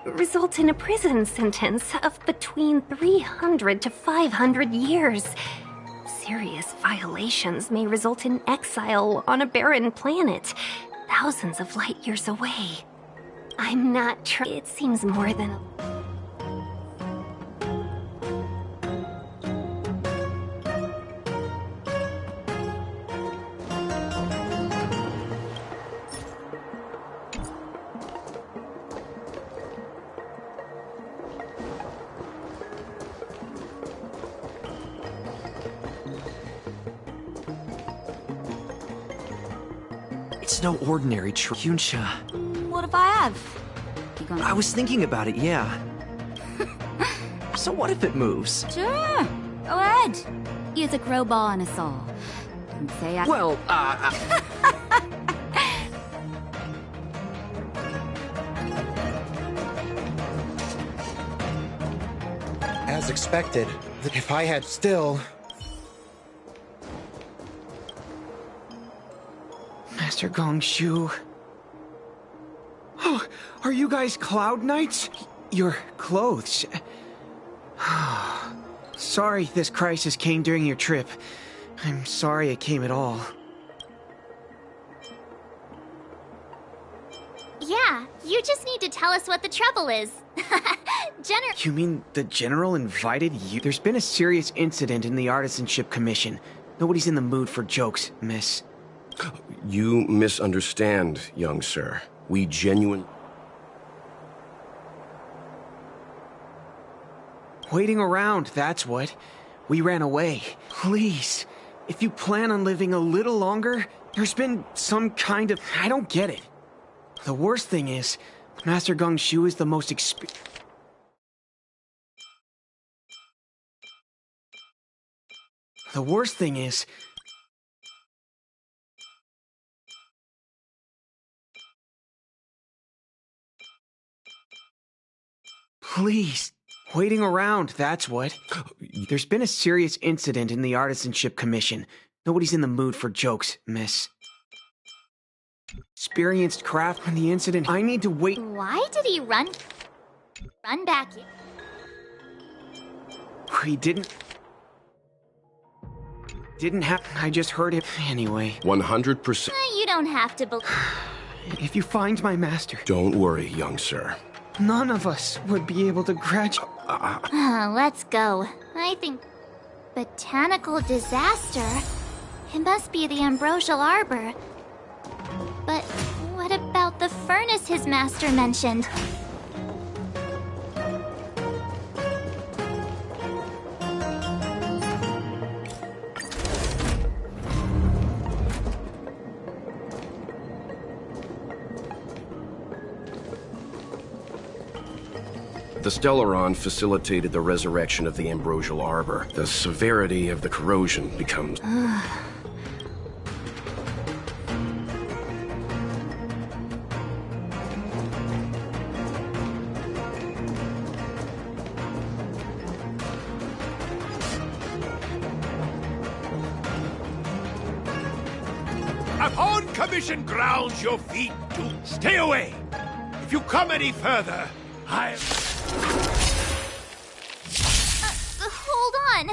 result in a prison sentence of between 300 to 500 years. Serious violations may result in exile on a barren planet, thousands of light years away. I'm not trying. It seems more than a... It's no ordinary Xianzhou. What if I have? I was thinking about it, yeah. So what if it moves? Sure. Go ahead. Use a crowbar and a saw. And say I... Well, As expected, if I had still... Master Gongshu. Oh, are you guys Cloud Knights? Your clothes. Sorry this crisis came during your trip. I'm sorry it came at all. Yeah, you just need to tell us what the trouble is. You mean the General invited you? There's been a serious incident in the Artisanship Commission. Nobody's in the mood for jokes, miss. You misunderstand, young sir. We genuinely... Waiting around, that's what. We ran away. Please, if you plan on living a little longer, there's been some kind of... I don't get it. The worst thing is, Master Geng Shu is the most The worst thing is... Please. Waiting around, that's what. There's been a serious incident in the Artisanship Commission. Nobody's in the mood for jokes, miss. Experienced craft on the incident. I need to wait. Why did he run back? He didn't have... I just heard it anyway. 100%. You don't have to believe... If you find my master... Don't worry, young sir. None of us would be able to graduate. Let's go. I think... Botanical disaster? It must be the Ambrosial Arbor. But what about the furnace his master mentioned? The Stellaron facilitated the resurrection of the Ambrosial Arbor. The severity of the corrosion becomes... Upon commission grounds, your feet do stay away. If you come any further, Hold on.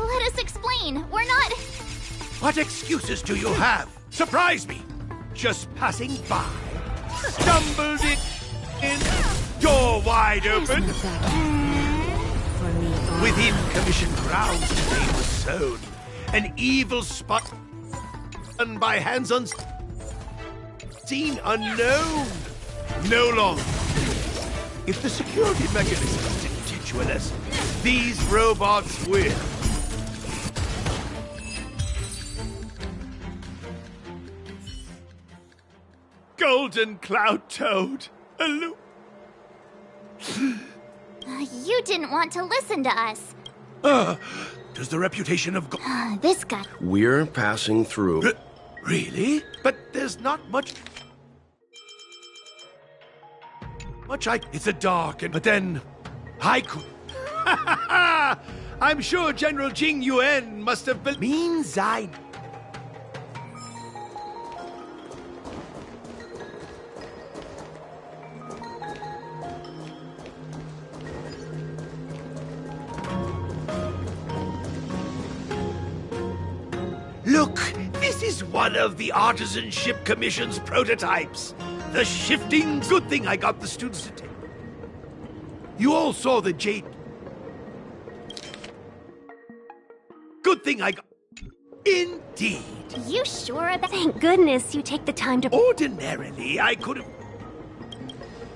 Let us explain. We're not... What excuses do you have? Surprise me. Just passing by. Stumbled in. Door wide open. Within commission grounds today was sown an evil spot done by hands unseen, unknown. No longer. If the security mechanisms didn't teach you a lesson, these robots will. Golden Cloud Toad. You didn't want to listen to us. Does the reputation of this guy... We're passing through. Really? But there's not much... It's a dark and... But then... I could... I'm sure General Jing Yuan must have... Means I... Look, this is one of the Artisanship Commission's prototypes. The shifting... Good thing I got the students to take. You all saw the jade... Good thing I got... Indeed. You sure about... Thank goodness you take the time to... Ordinarily, I could have...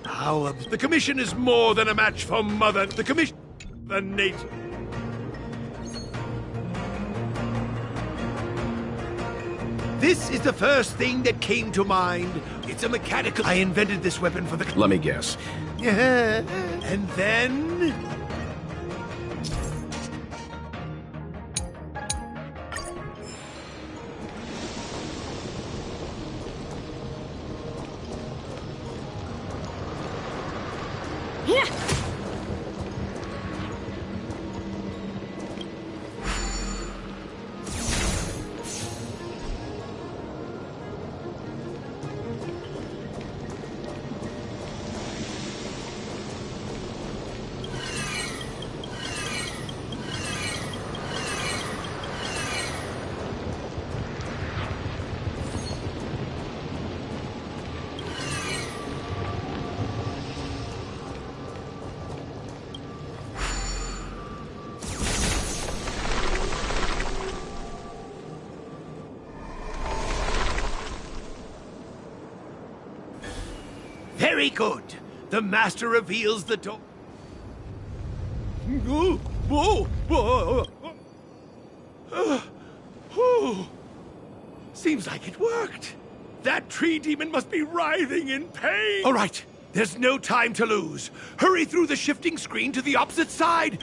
How... The Commission is more than a match for Mother... The Commission... The native... This is the first thing that came to mind. It's a mechanical... I invented this weapon for the... Let me guess. Yeah. And then... Yeah. Very good. The master reveals the door. Seems like it worked. That tree demon must be writhing in pain. All right, there's no time to lose. Hurry through the shifting screen to the opposite side.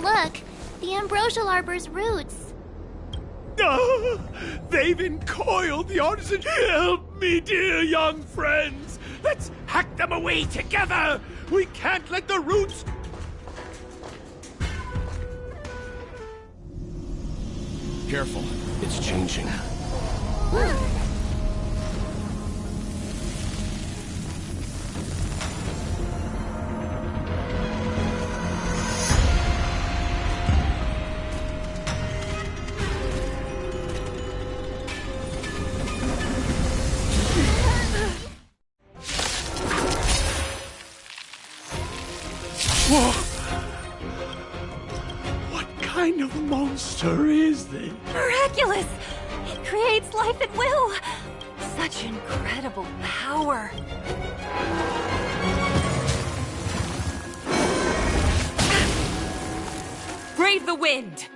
Look, the ambrosial arbor's roots. They've encoiled the artisan. Help me, dear young friends. Let's hack them away together. We can't let the roots... Careful, it's changing. Whoa! What kind of monster is this? Miraculous! It creates life at will! Such incredible power! Brave the wind!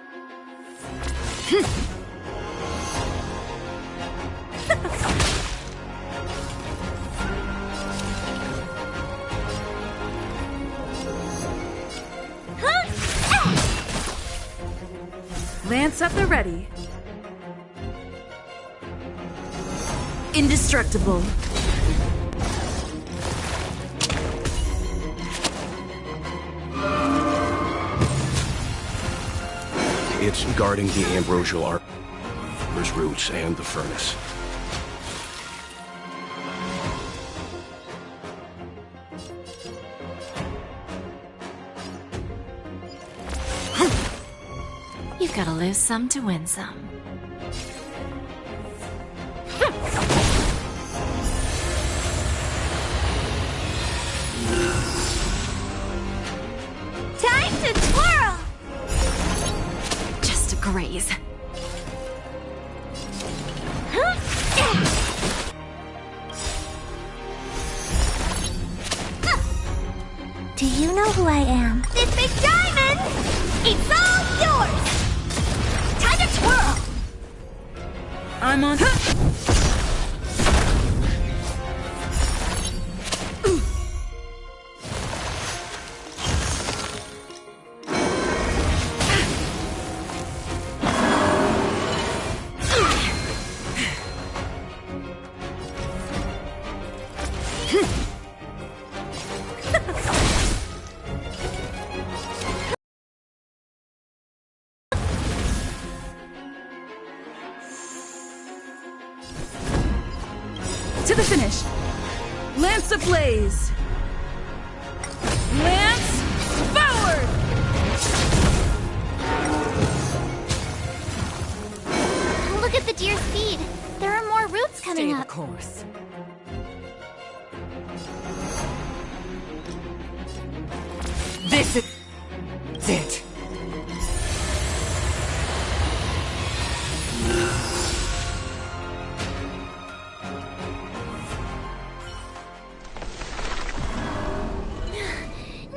Lance at the ready. Indestructible. It's guarding the ambrosial arbor's roots and the furnace. You've got to lose some to win some. Time to twirl! Just a graze. Do you know who I am? This big diamond! It's all yours! Time to twirl! I'm on. To the finish. Lance ablaze. Lance forward. Look at the deer's feed. There are more roots coming Stay up. the course. This is it.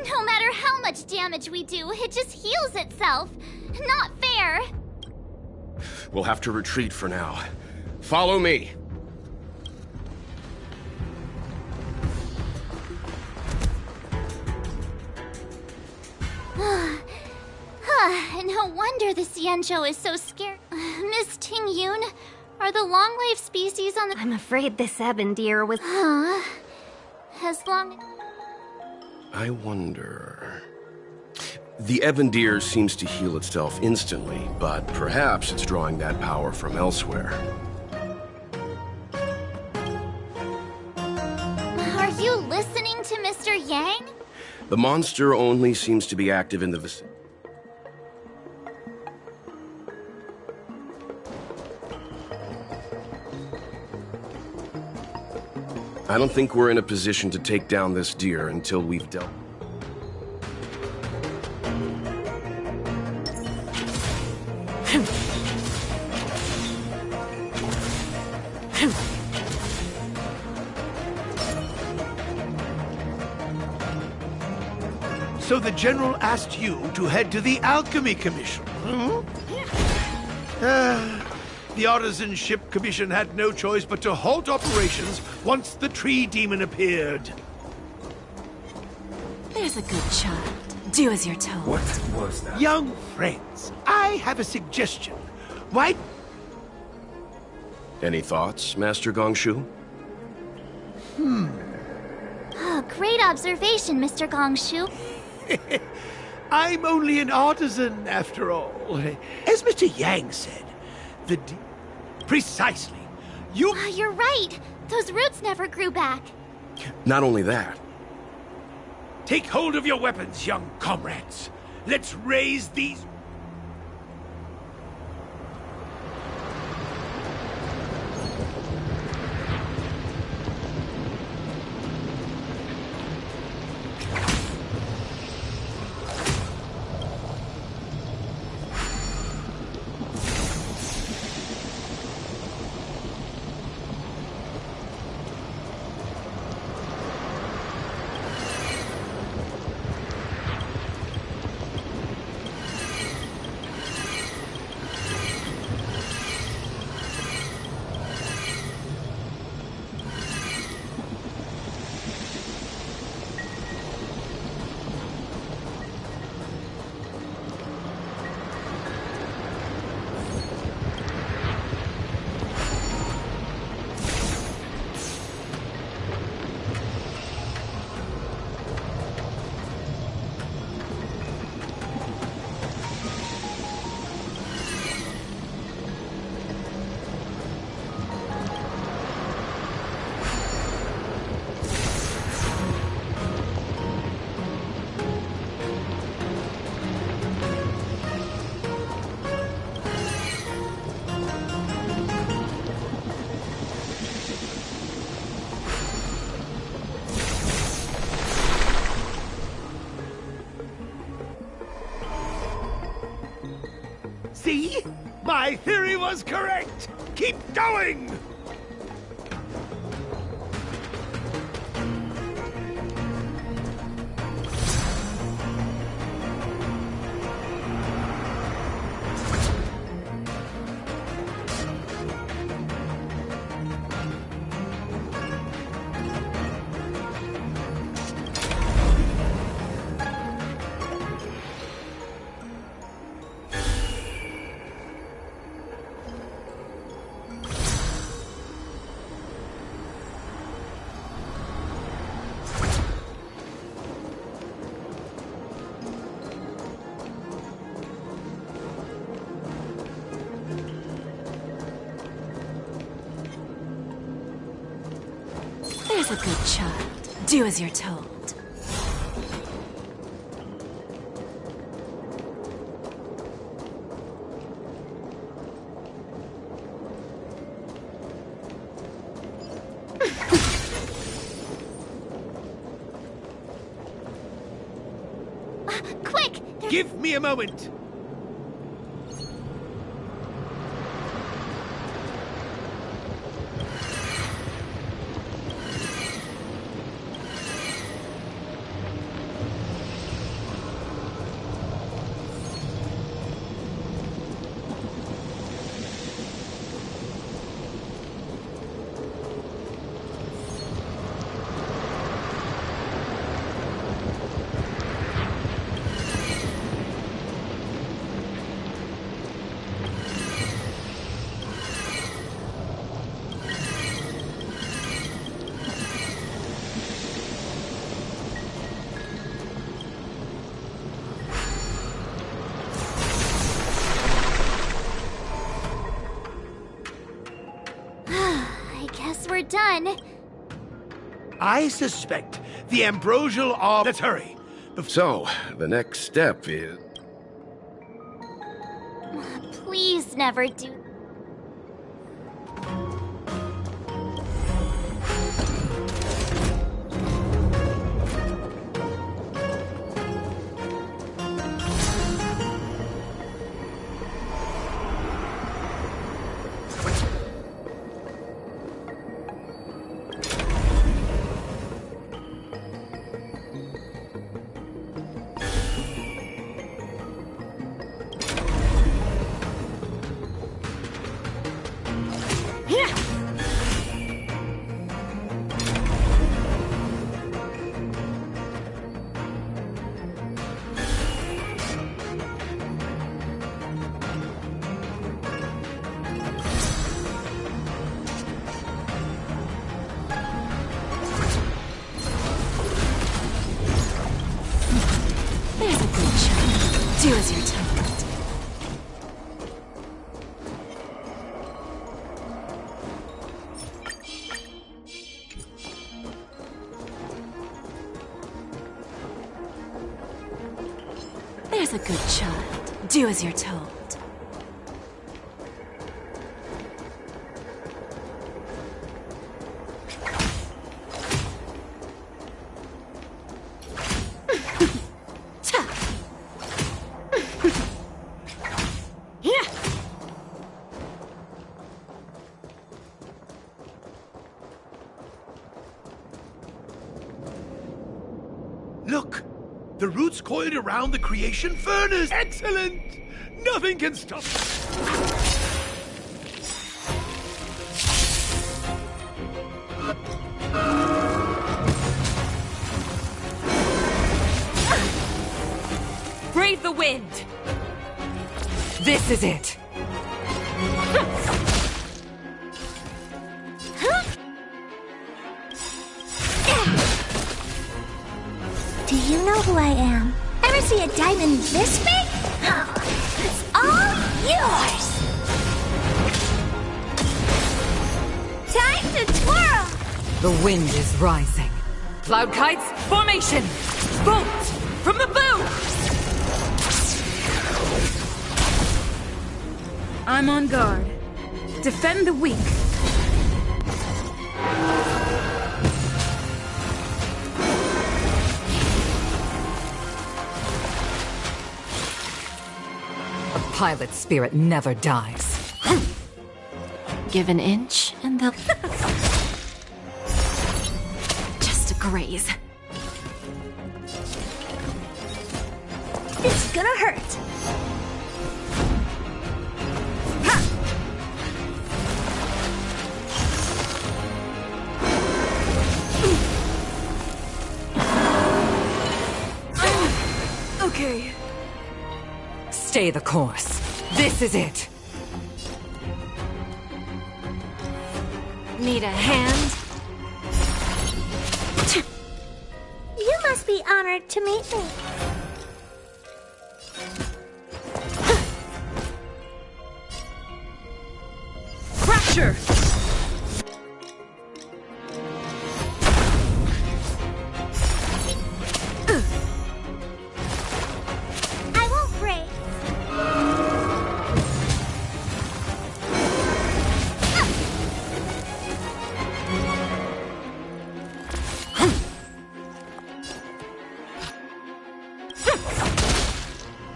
No matter how much damage we do, it just heals itself. Not fair. We'll have to retreat for now. Follow me. No wonder the Xianzhou is so scared. Miss Ting Yun, are the long-life species on the... I'm afraid this ebon deer was... As long... I wonder... The Ebon Deer seems to heal itself instantly, but perhaps it's drawing that power from elsewhere. Are you listening to Mr. Yang? The monster only seems to be active in the vicinity. I don't think we're in a position to take down this deer until we've dealt... So the General asked you to head to the Alchemy Commission, hmm? The Artisan Ship Commission had no choice but to halt operations once the tree demon appeared. There's a good child. Do as you're told. What was that? Young friends, I have a suggestion. Why... Any thoughts, Master Gongshu? Oh, great observation, Mr. Gongshu. I'm only an artisan, after all. As Mr. Yang said, precisely. You're right. Those roots never grew back. Not only that. Take hold of your weapons, young comrades. Let's raise these... See? My theory was correct! Keep going! There's a good child. Do as you're told. Quick! Give me a moment! We're done. I suspect the ambrosial are... Let's hurry. So, the next step is... Please never do... Do as you're told. Look! The roots coiled around the creation furnace! Excellent! Nothing can stop Brave the wind! This is it! Do you know who I am? Ever see a diamond this big? It's all yours! Time to twirl! The wind is rising. Cloud kites, formation! Bolt! From the bow! I'm on guard. Defend the weak. A pilot's spirit never dies. Give an inch and they'll... Just a graze. It's gonna hurt. Okay. Stay the course. This is it. Need a hand? You must be honored to meet me. Fracture! I won't break.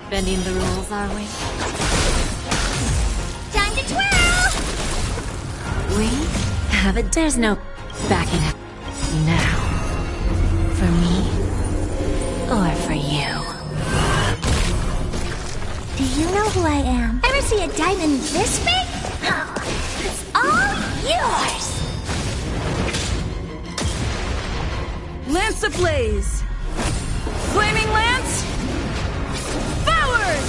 Bending the rules, are we? Time to twirl! We have it. There's no backing up now. For me or for you. Do you know who I am? Ever see a diamond this big? It's all yours! Lance ablaze! Flaming lance! Forward!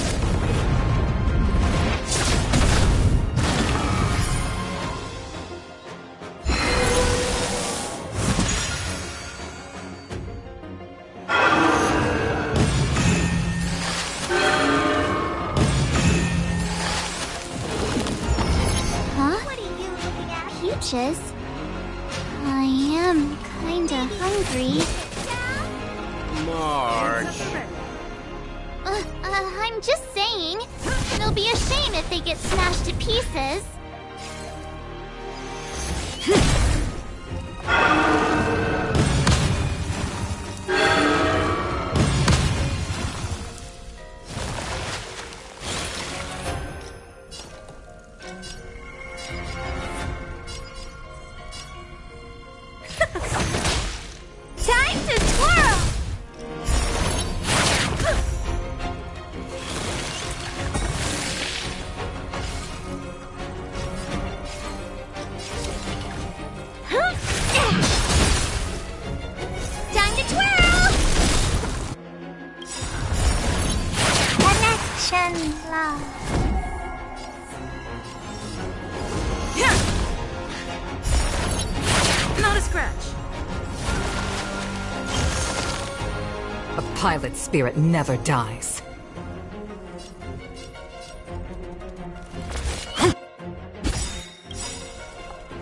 Huh? What are you looking at? Peaches? I am kinda hungry. March. I'm just saying. It'll be a shame if they get smashed to pieces. Time to twirl! Time to twirl! Connection love. Not a scratch. A pilot's spirit never dies.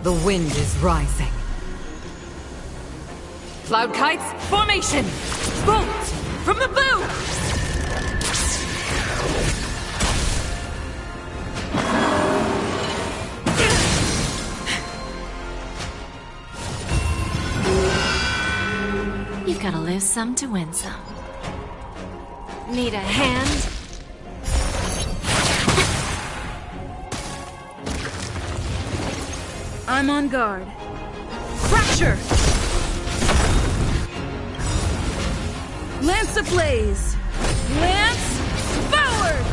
The wind is rising. Cloud kites, formation! Bolt! From the bow! lose some to win some. Need a hand? I'm on guard. Fracture! Lance ablaze! Lance forward!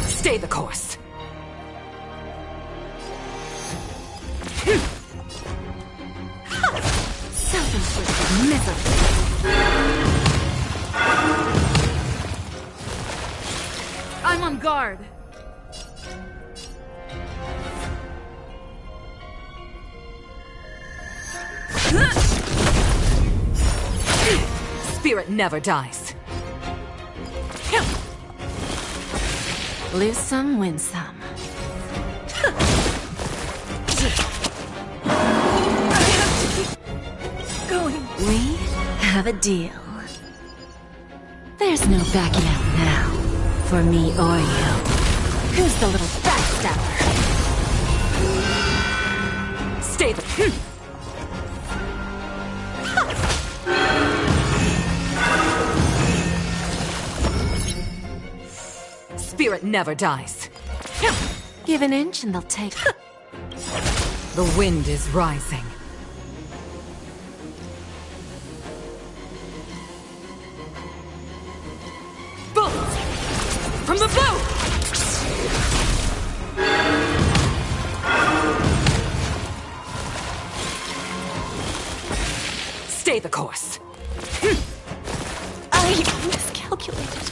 Stay the course. Self-inflicted misery. I'm on guard. Spirit never dies. Lose some, win some. We have a deal. There's no backing out now, for me or you. Who's the little backstabber? Stay the... Spirit never dies. Give an inch and they'll take... The wind is rising. Bullets! From the blue! Stay the course. I miscalculated.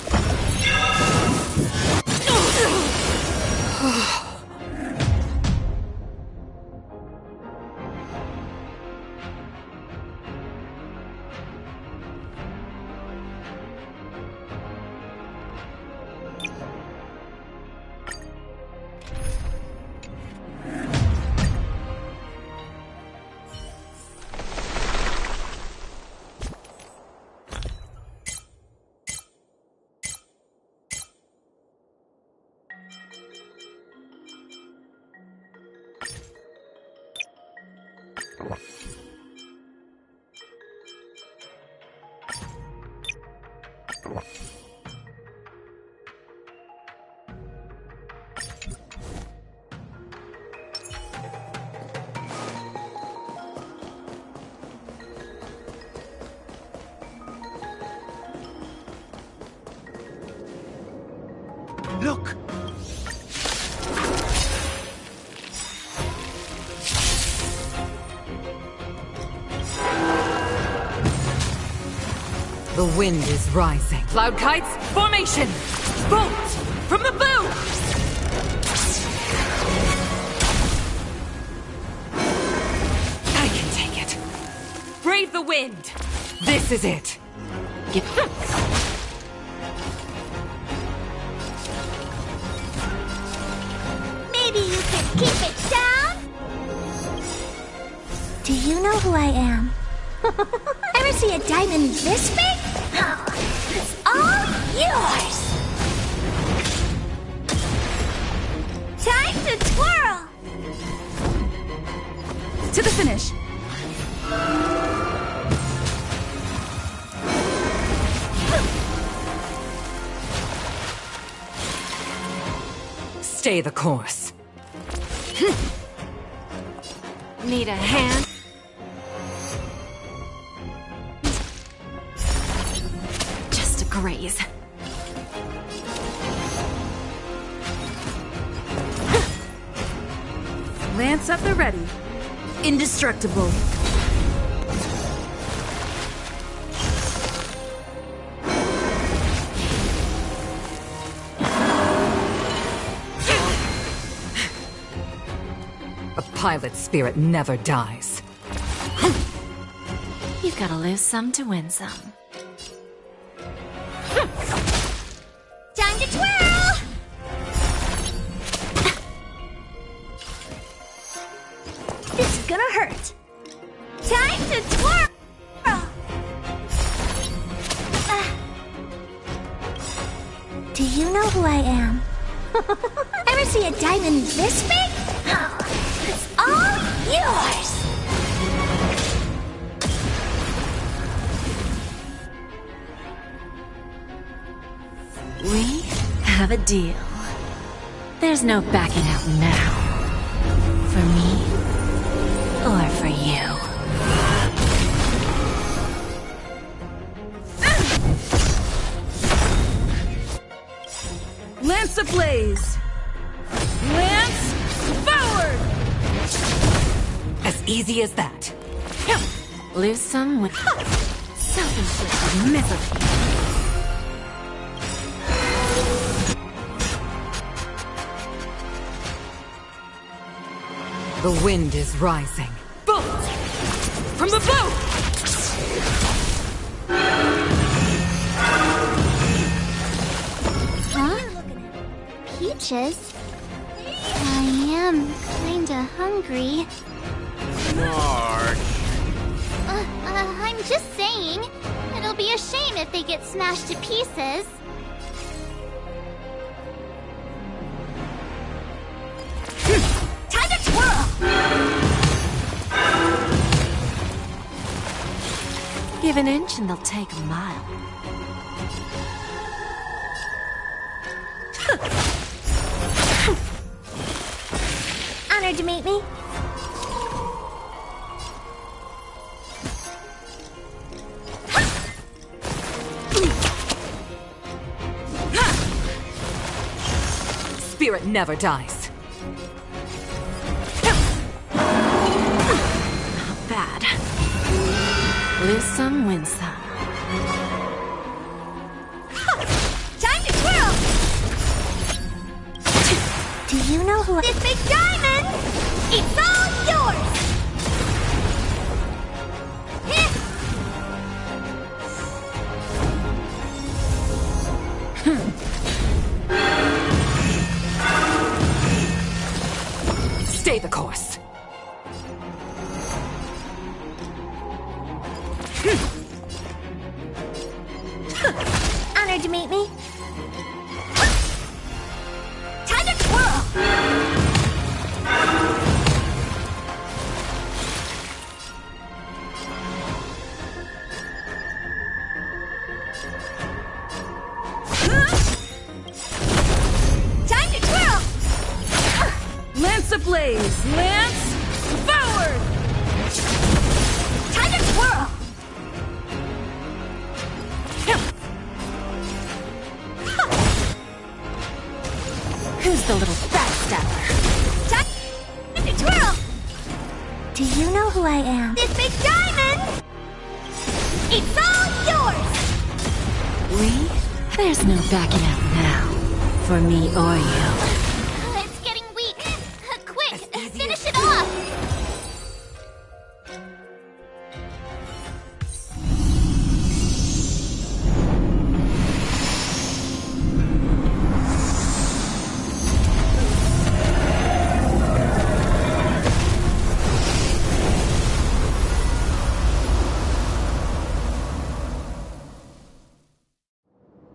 Look! The wind is rising. Cloud kites, formation! Bolt! From the bow! I can take it. Brave the wind! This is it! Maybe you can keep it down? Do you know who I am? Ever see a diamond this big? Oh, it's all yours! Time to twirl! To the finish. Stay the course. Need a hand? Just a graze. Lance at the ready. Indestructible. A pilot spirit never dies. You've got to lose some to win some. Time to twirl! This is gonna hurt. Time to twirl! Do you know who I am? Ever see a diamond this big? Oh, It's all yours! We have a deal. There's no backing out now. For me, or for you. Lance ablaze! Lance forward! As easy as that. Lose some with self-inflicted misery. The wind is rising. Bolt! From the boat! Huh? Peaches? I am kinda hungry. March. I'm just saying. It'll be a shame if they get smashed to pieces. Time to twirl! Give an inch and they'll take a mile. Honored to meet me. Spirit never dies. Not bad. Lose some, win some. Time to twirl! Do you know who this big diamond? It's all yours! Stay the course. Honored to meet me. Time to twirl! Time to twirl! Lance ablaze! Lance forward! Time to twirl! Who's the little backstabber? Time to twirl! Do you know who I am? This big diamond! It's all yours! There's no backing out now. For me or you. It's getting weak. Quick, finish it off!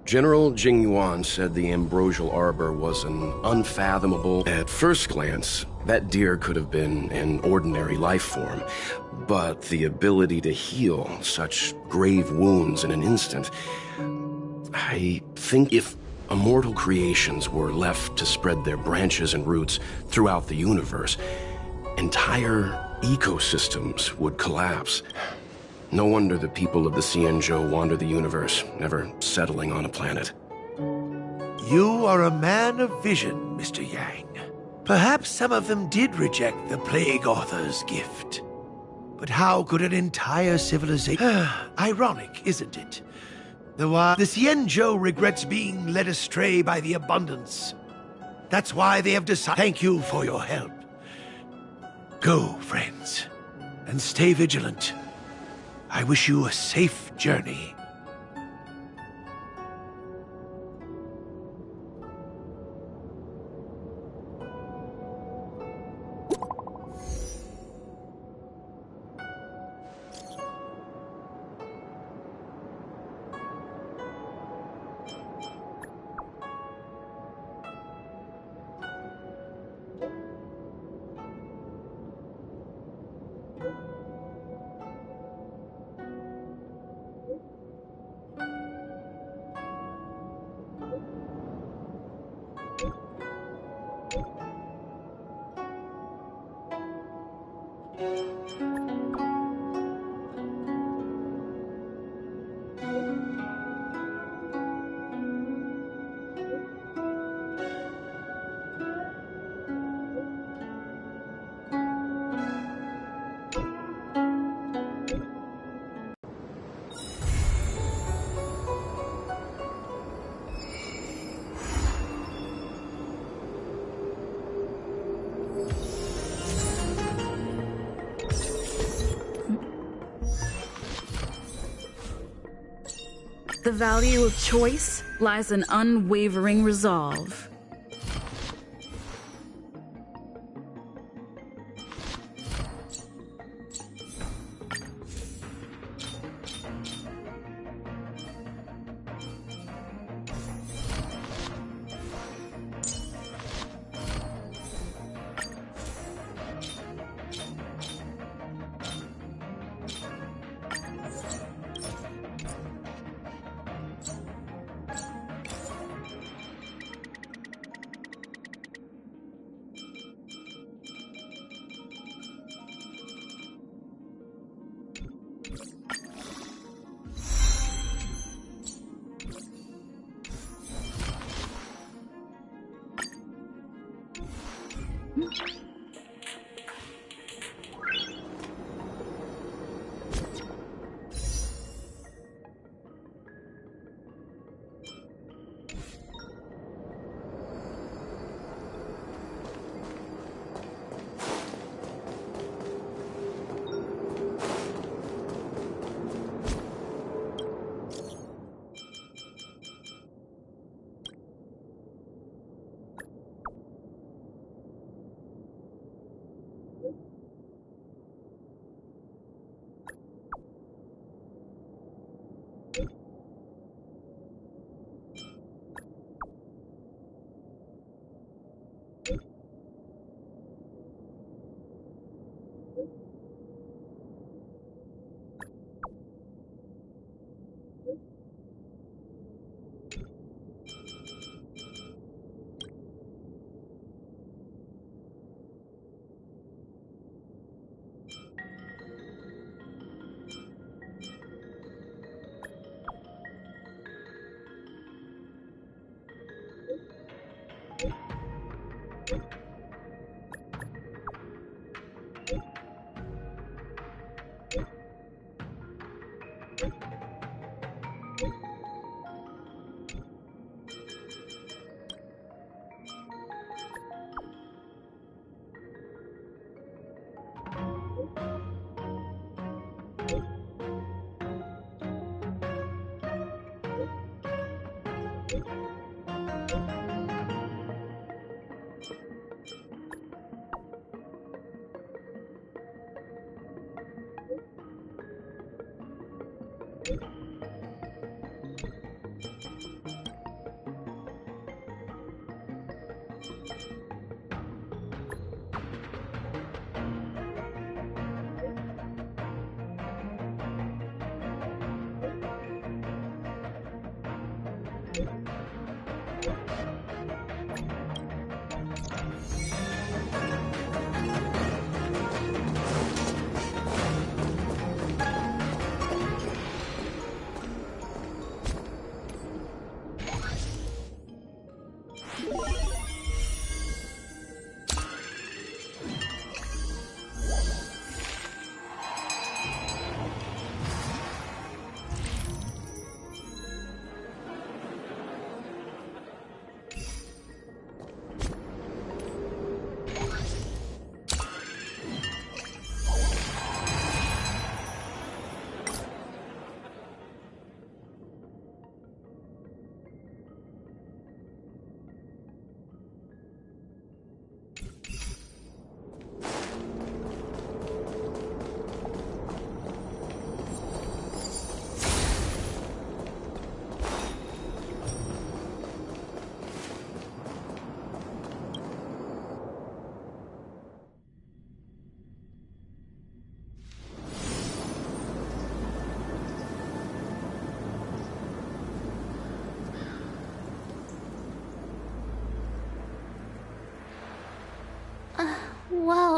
General Jing Yuan said the ambrosial arbor was an unfathomable... At first glance, that deer could have been an ordinary life form, but the ability to heal such grave wounds in an instant... I think if immortal creations were left to spread their branches and roots throughout the universe, entire ecosystems would collapse. No wonder the people of the Xianzhou wander the universe, never settling on a planet. You are a man of vision, Mr. Yang. Perhaps some of them did reject the Plague Author's gift. But how could an entire civilization... Ironic, isn't it? The Xianzhou regrets being led astray by the abundance. That's why they have decided... Thank you for your help. Go, friends, and stay vigilant. I wish you a safe journey. The value of choice lies in unwavering resolve.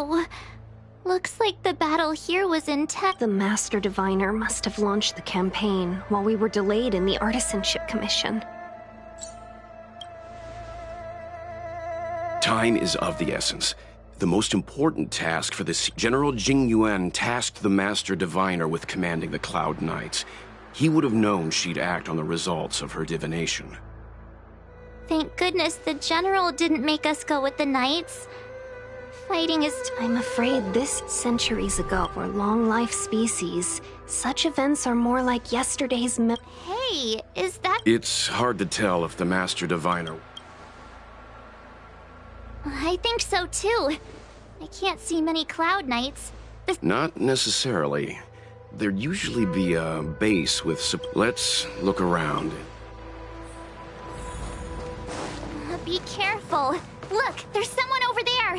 Oh, looks like the battle here was intense. The Master Diviner must have launched the campaign while we were delayed in the Artisanship Commission. Time is of the essence. The most important task for this, General Jing Yuan tasked the Master Diviner with commanding the Cloud Knights. He would have known she'd act on the results of her divination. Thank goodness the General didn't make us go with the Knights. Fighting is... I'm afraid this centuries ago were long-life species. Such events are more like yesterday's Hey, is that... It's hard to tell if the Master Diviner... I think so too. I can't see many Cloud Knights. Not necessarily. There'd usually be a base with... Let's look around. Be careful. Look, there's someone over there.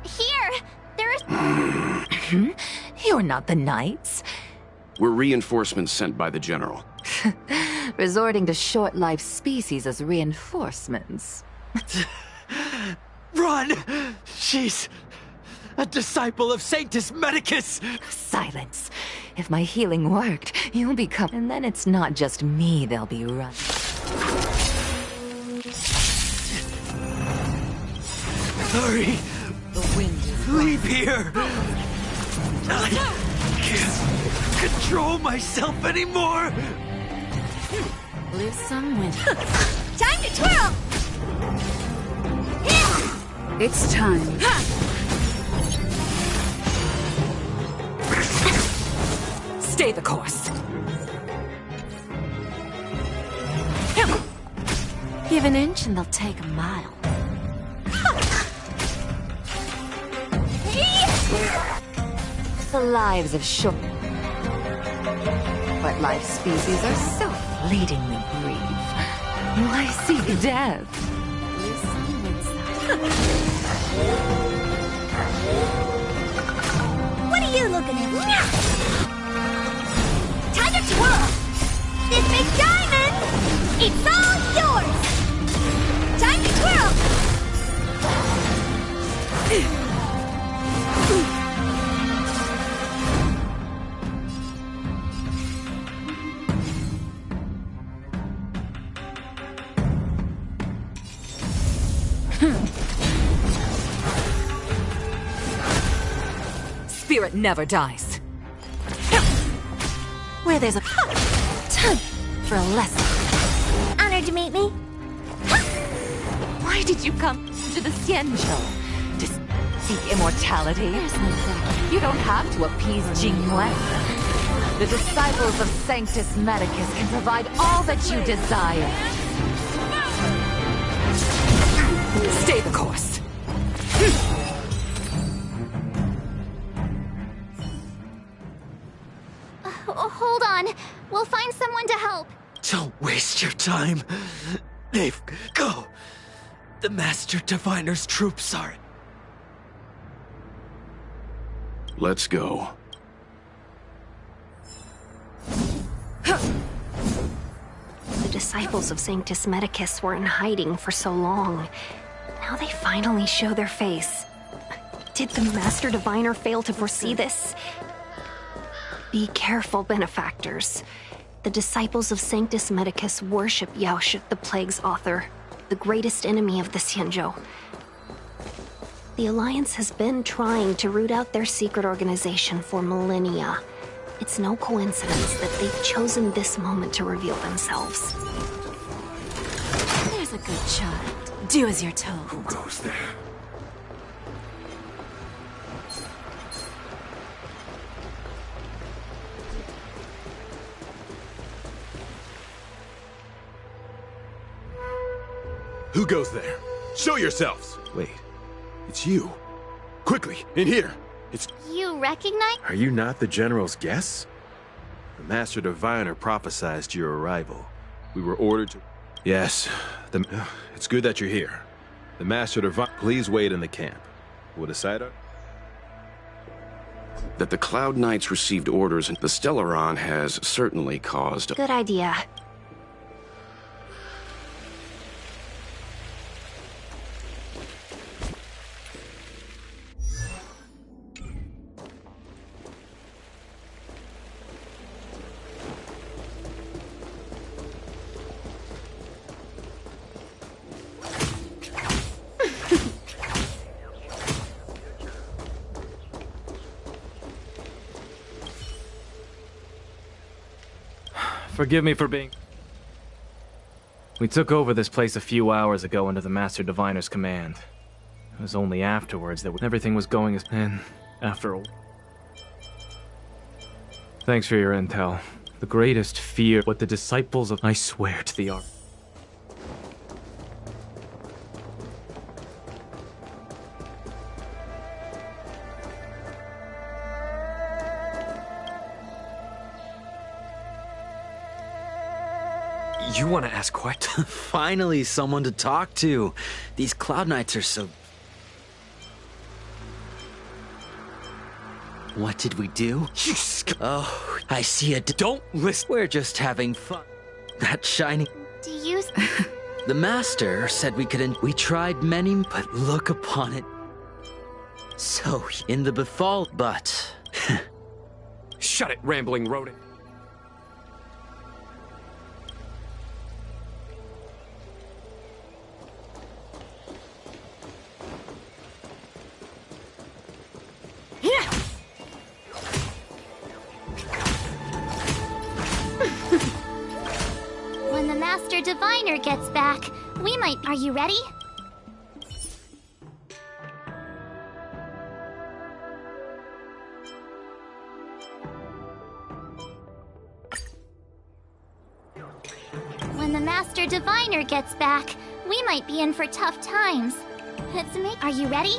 Here! There's... You're not the Knights. We're reinforcements sent by the General. Resorting to short-life species as reinforcements. Run! She's a disciple of Sanctus Medicus! Silence. If my healing worked, you'll become... And then it's not just me they'll be running. Hurry! The wind is Leave here! I can't control myself anymore! Live some, win. Time to twirl! It's time. Stay the course. Give an inch and they'll take a mile. The lives of short... But life species are so fleetingly brief. Why seek death? What are you looking at? Time to twirl! This big diamond! It's all yours! Time to twirl! Spirit never dies. Where there's a time for a lesson. Honored to meet me. Why did you come to the Xianzhou? To seek immortality? You don't have to appease Jing Yuan. The disciples of Sanctus Medicus can provide all that you desire. Stay the course. Hold on. We'll find someone to help. Don't waste your time. They've... Go! The Master Diviner's troops are... Let's go. The disciples of Sanctus Medicus were in hiding for so long. Now they finally show their face. Did the Master Diviner fail to foresee this? Be careful, benefactors. The disciples of Sanctus Medicus worship Yaoshi, the Plague's author, the greatest enemy of the Xianzhou. The Alliance has been trying to root out their secret organization for millennia. It's no coincidence that they've chosen this moment to reveal themselves. There's a good child. Do as you're told. Who goes there? Who goes there? Show yourselves! Wait, it's you. Quickly, in here! It's... You recognize? Are you not the General's guests? The Master Diviner prophesized your arrival. We were ordered to... Yes, it's good that you're here. The Master Diviner... Please wait in the camp. We'll decide on... that the Cloud Knights received orders and the Stellaron has certainly caused... Good idea. Forgive me for being... We took over this place a few hours ago under the Master Diviner's command. It was only afterwards that everything was going as planned. After all... Thanks for your intel. The greatest fear, what the disciples of... I swear to the Ark. You want to ask what? Finally, someone to talk to. These Cloud Knights are so... What did we do? Oh, I see it. Don't listen. We're just having fun. That shiny... Do you... The Master said we couldn't... We tried many, but look upon it. So, in the befall, but... Shut it, rambling rodent. When the Master Diviner gets back, we might... Are you ready? When the Master Diviner gets back, we might be in for tough times. Are you ready?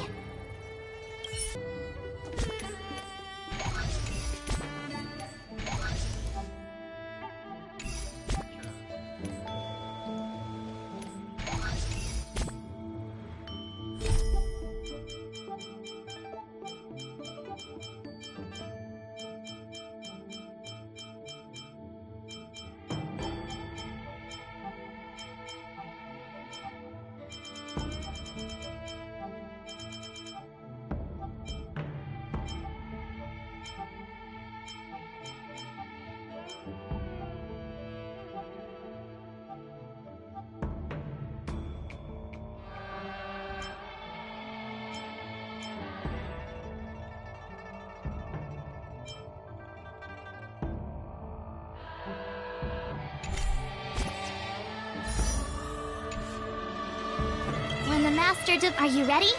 When the Master Are you ready?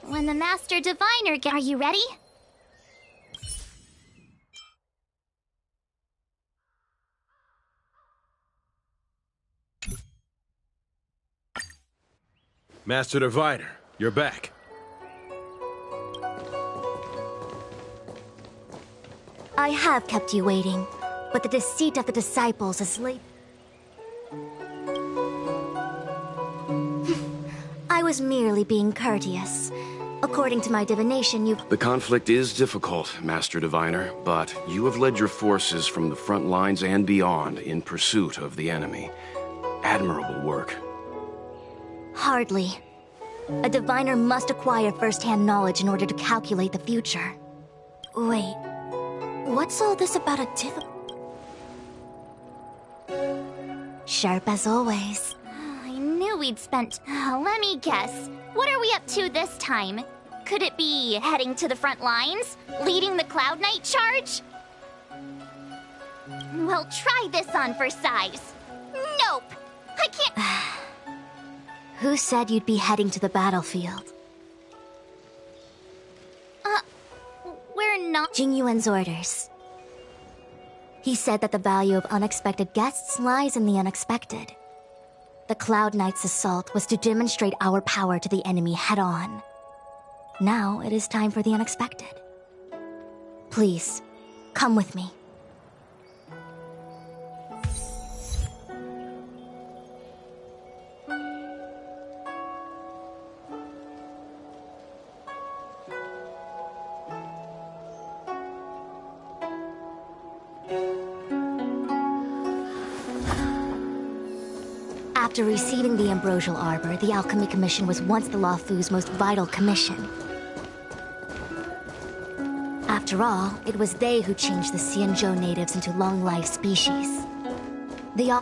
When the Master Diviner Are you ready? Master Diviner, you're back. I have kept you waiting, but the deceit of the disciples is late. I was merely being courteous. According to my divination, The conflict is difficult, Master Diviner, but you have led your forces from the front lines and beyond in pursuit of the enemy. Admirable work. Hardly. A diviner must acquire first-hand knowledge in order to calculate the future. Wait, what's all this about a Sharp as always. I knew we'd spent... let me guess. What are we up to this time? Could it be heading to the front lines? Leading the Cloud Knight charge? Well, try this on for size. Nope! I can't... Who said you'd be heading to the battlefield? We're not... Jingyuan's orders. He said that the value of unexpected guests lies in the unexpected. The Cloud Knight's assault was to demonstrate our power to the enemy head-on. Now it is time for the unexpected. Please, come with me. After receiving the Ambrosial Arbor, the Alchemy Commission was once the Luofu's most vital commission. After all, it was they who changed the Xianzhou natives into long-life species.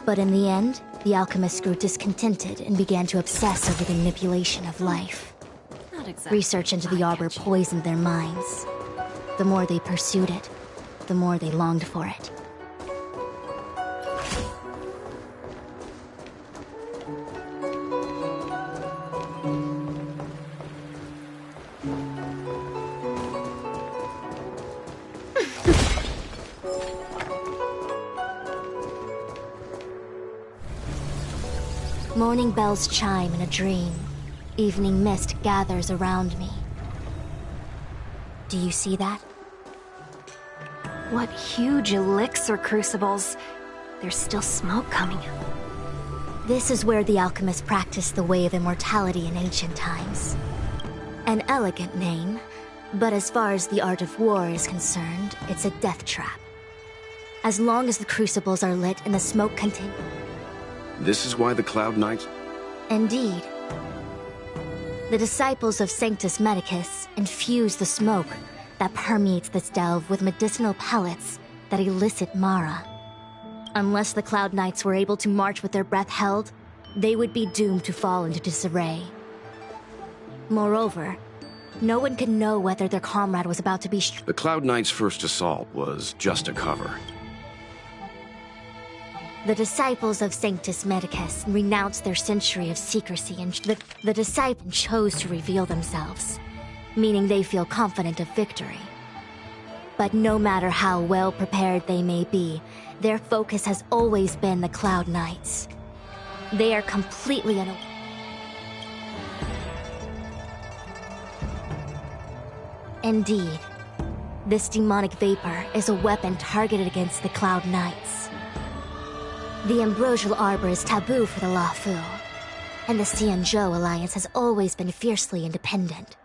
But in the end, the alchemists grew discontented and began to obsess over the manipulation of life. Research into the Arbor poisoned their minds. The more they pursued it, the more they longed for it. Morning bells chime in a dream. Evening mist gathers around me. Do you see that? What huge elixir crucibles. There's still smoke coming out. This is where the alchemists practiced the way of immortality in ancient times. An elegant name, but as far as the art of war is concerned, it's a death trap. As long as the crucibles are lit and the smoke continues. This is why the Cloud Knights... Indeed. The disciples of Sanctus Medicus infuse the smoke that permeates this delve with medicinal pellets that elicit Mara. Unless the Cloud Knights were able to march with their breath held, they would be doomed to fall into disarray. Moreover, no one could know whether their comrade was about to be... The Cloud Knights' first assault was just a cover. The disciples of Sanctus Medicus renounced their century of secrecy, and the disciples chose to reveal themselves, meaning they feel confident of victory. But no matter how well prepared they may be, their focus has always been the Cloud Knights. They are completely unaware. Indeed, this demonic vapor is a weapon targeted against the Cloud Knights. The Ambrosial Arbor is taboo for the Luofu, and the Xianzhou Alliance has always been fiercely independent.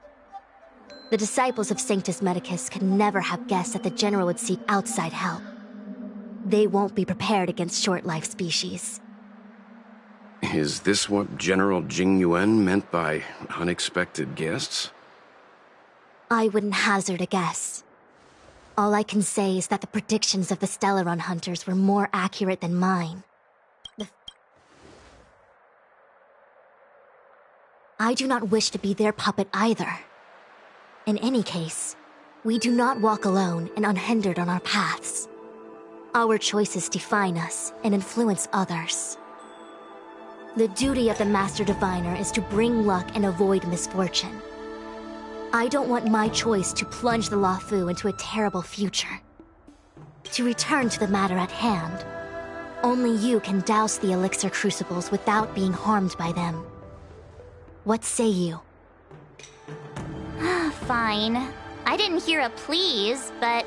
The disciples of Sanctus Medicus could never have guessed that the General would seek outside help. They won't be prepared against short-life species. Is this what General Jingyuan meant by unexpected guests? I wouldn't hazard a guess. All I can say is that the predictions of the Stellaron hunters were more accurate than mine. I do not wish to be their puppet either. In any case, we do not walk alone and unhindered on our paths. Our choices define us and influence others. The duty of the Master Diviner is to bring luck and avoid misfortune. I don't want my choice to plunge the Luofu into a terrible future. To return to the matter at hand, only you can douse the elixir crucibles without being harmed by them. What say you? Fine. I didn't hear a please, but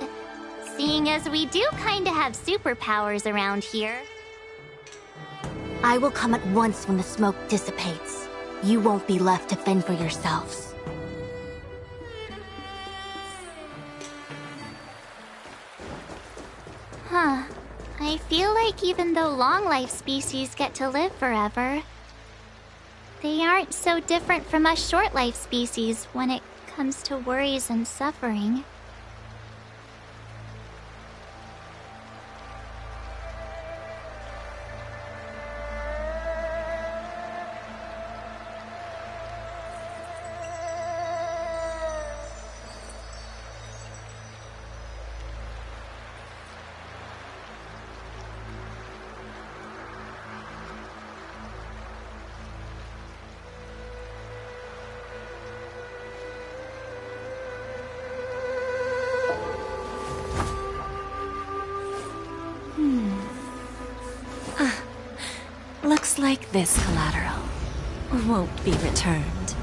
seeing as we do kinda have superpowers around here... I will come at once when the smoke dissipates. You won't be left to fend for yourselves. Huh. I feel like even though long-life species get to live forever, they aren't so different from us short-life species when it comes to worries and suffering. Looks like this collateral won't be returned.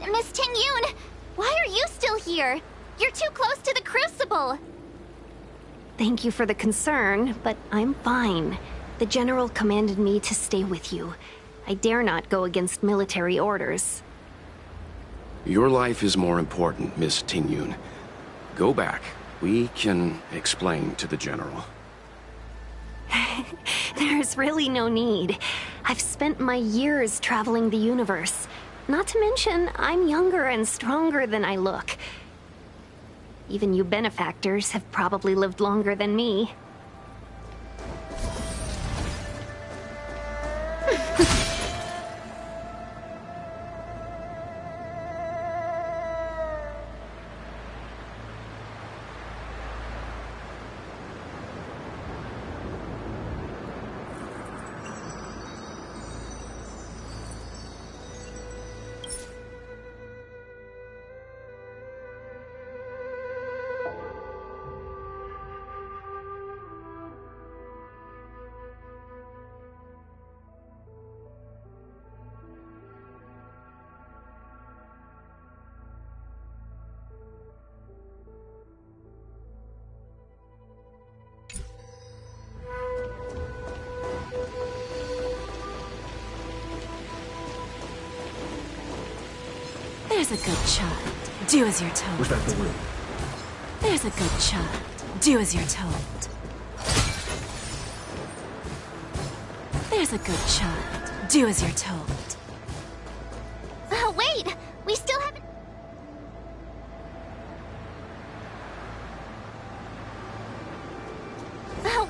Miss Tingyun, why are you still here? You're too close to the Crucible. Thank you for the concern, but I'm fine. The General commanded me to stay with you. I dare not go against military orders. Your life is more important, Miss Tingyun. Go back. We can explain to the General. There's really no need. I've spent my years traveling the universe. Not to mention, I'm younger and stronger than I look. Even you benefactors have probably lived longer than me. There's a good child. Do as you're told. Was that the room? There's a good child. Do as you're told. There's a good child. Do as you're told. Wait! We still haven't...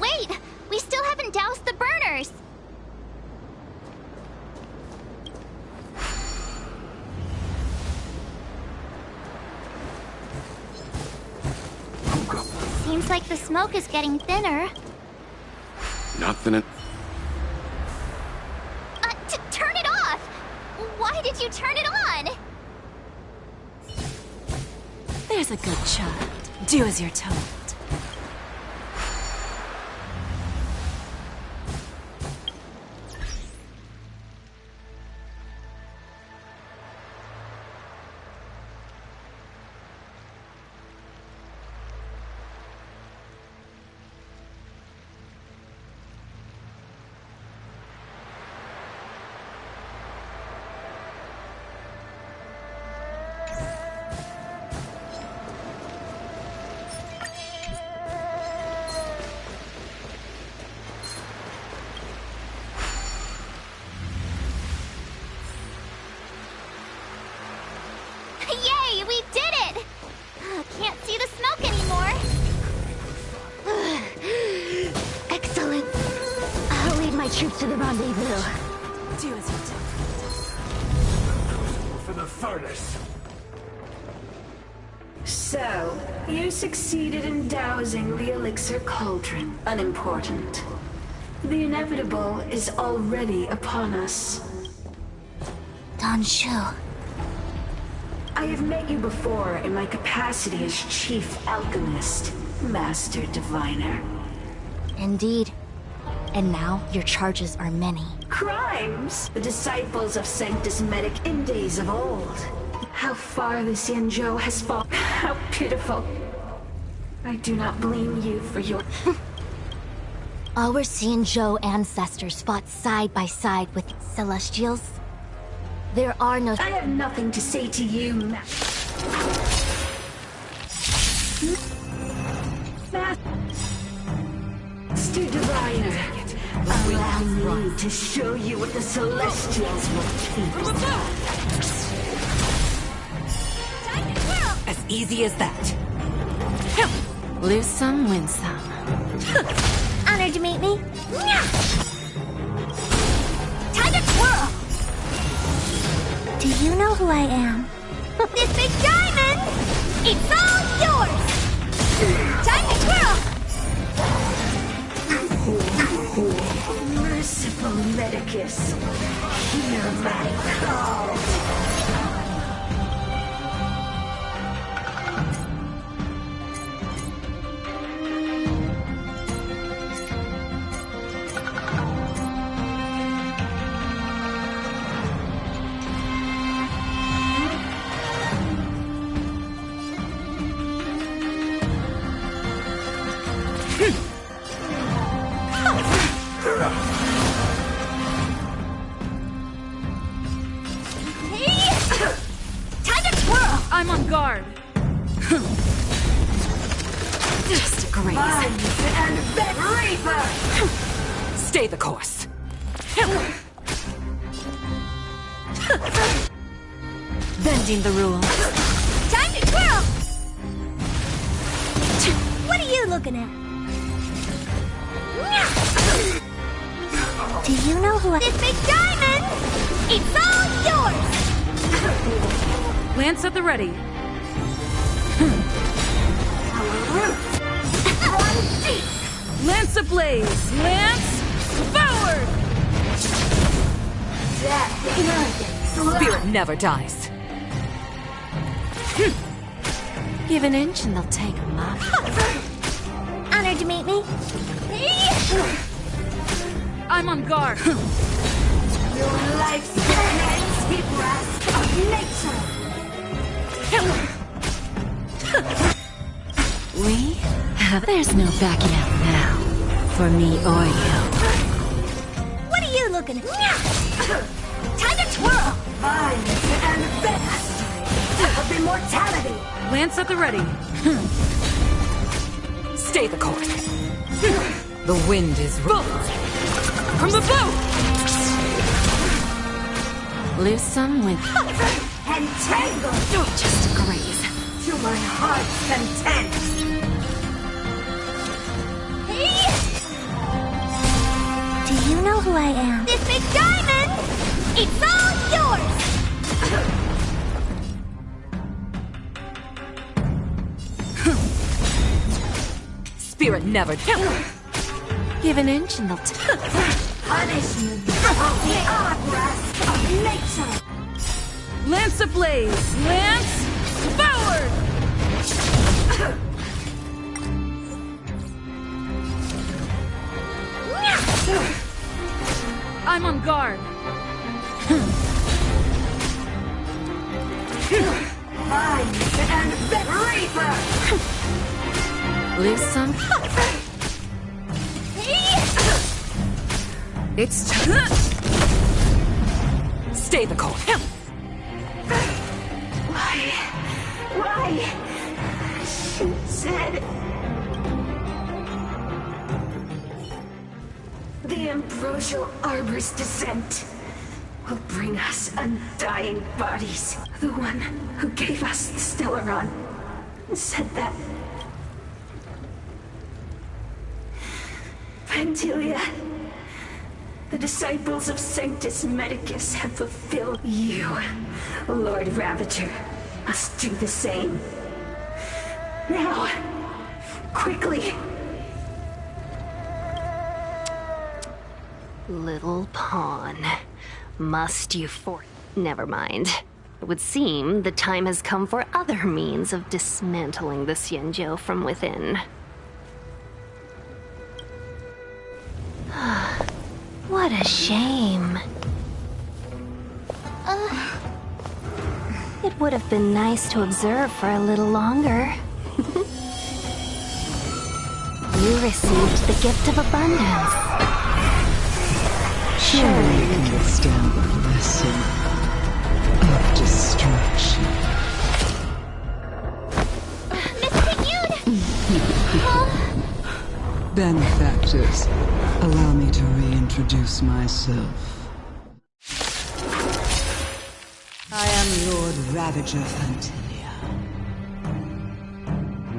Wait! We still haven't doused the burners! Seems like the smoke is getting thinner. Nothing at... Turn it off! Why did you turn it on? There's a good child. Do as you're told. Yay! We did it! Can't see the smoke anymore. Excellent. I'll lead my troops to the rendezvous. Do as you're told. For the furnace. So, you succeeded in dousing the elixir cauldron. Unimportant. The inevitable is already upon us. Don Shu. I have met you before in my capacity as Chief Alchemist, Master Diviner. Indeed. And now your charges are many. Crimes? The disciples of Sanctus Medic in days of old. How far the Xianzhou has fallen. How pitiful. I do not blame you for your... Our Xianzhou ancestors fought side by side with Celestials. There are no... I have nothing to say to you, Master Diviner. Allow me to show you what the Celestials will keep. As easy as that. Lose some, win some. Honored to meet me. Time to twirl! Do you know who I am? This big diamond! It's all yours! Time to twirl! Merciful Medicus, hear my call. I'm on guard. Just a graze. And Reaper! Stay the course. Bending the rules. Time to twirl! What are you looking at? Do you know who this big diamond? It's all yours! Lance at the ready. Lance ablaze! Lance forward! Spirit never dies. Give an inch and they'll take a mile. Honored to meet me. I'm on guard. Your life's ends the grasp of nature! We have. There's no backing out now. For me or you. What are you looking at? Time to twirl! Mine and best of immortality! Lance at the ready. Stay the course. The wind is Bolt! From the boat! Lose some with. Entangle! Just a graze. To my heart's content! Do you know who I am? This big diamond! It's all yours! Spirit never. Give an inch and they'll Punishment of the grasp of nature! Lance ablaze! Lance forward! I'm on guard. Mine and Reaper! Lose some. It's stay the course. Why? She said... The Ambrosial Arbor's descent will bring us undying bodies. The one who gave us the Stellaron said that... Pantilia, the disciples of Sanctus Medicus have fulfilled. You, Lord Ravager, must do the same. Now, quickly. Little pawn. Must you Never mind. It would seem the time has come for other means of dismantling the Xianzhou from within. What a shame. It would have been nice to observe for a little longer. You received the gift of abundance. Surely you can withstand the blessing of destruction. Benefactors, allow me to reintroduce myself. I am Lord Ravager Fantilia.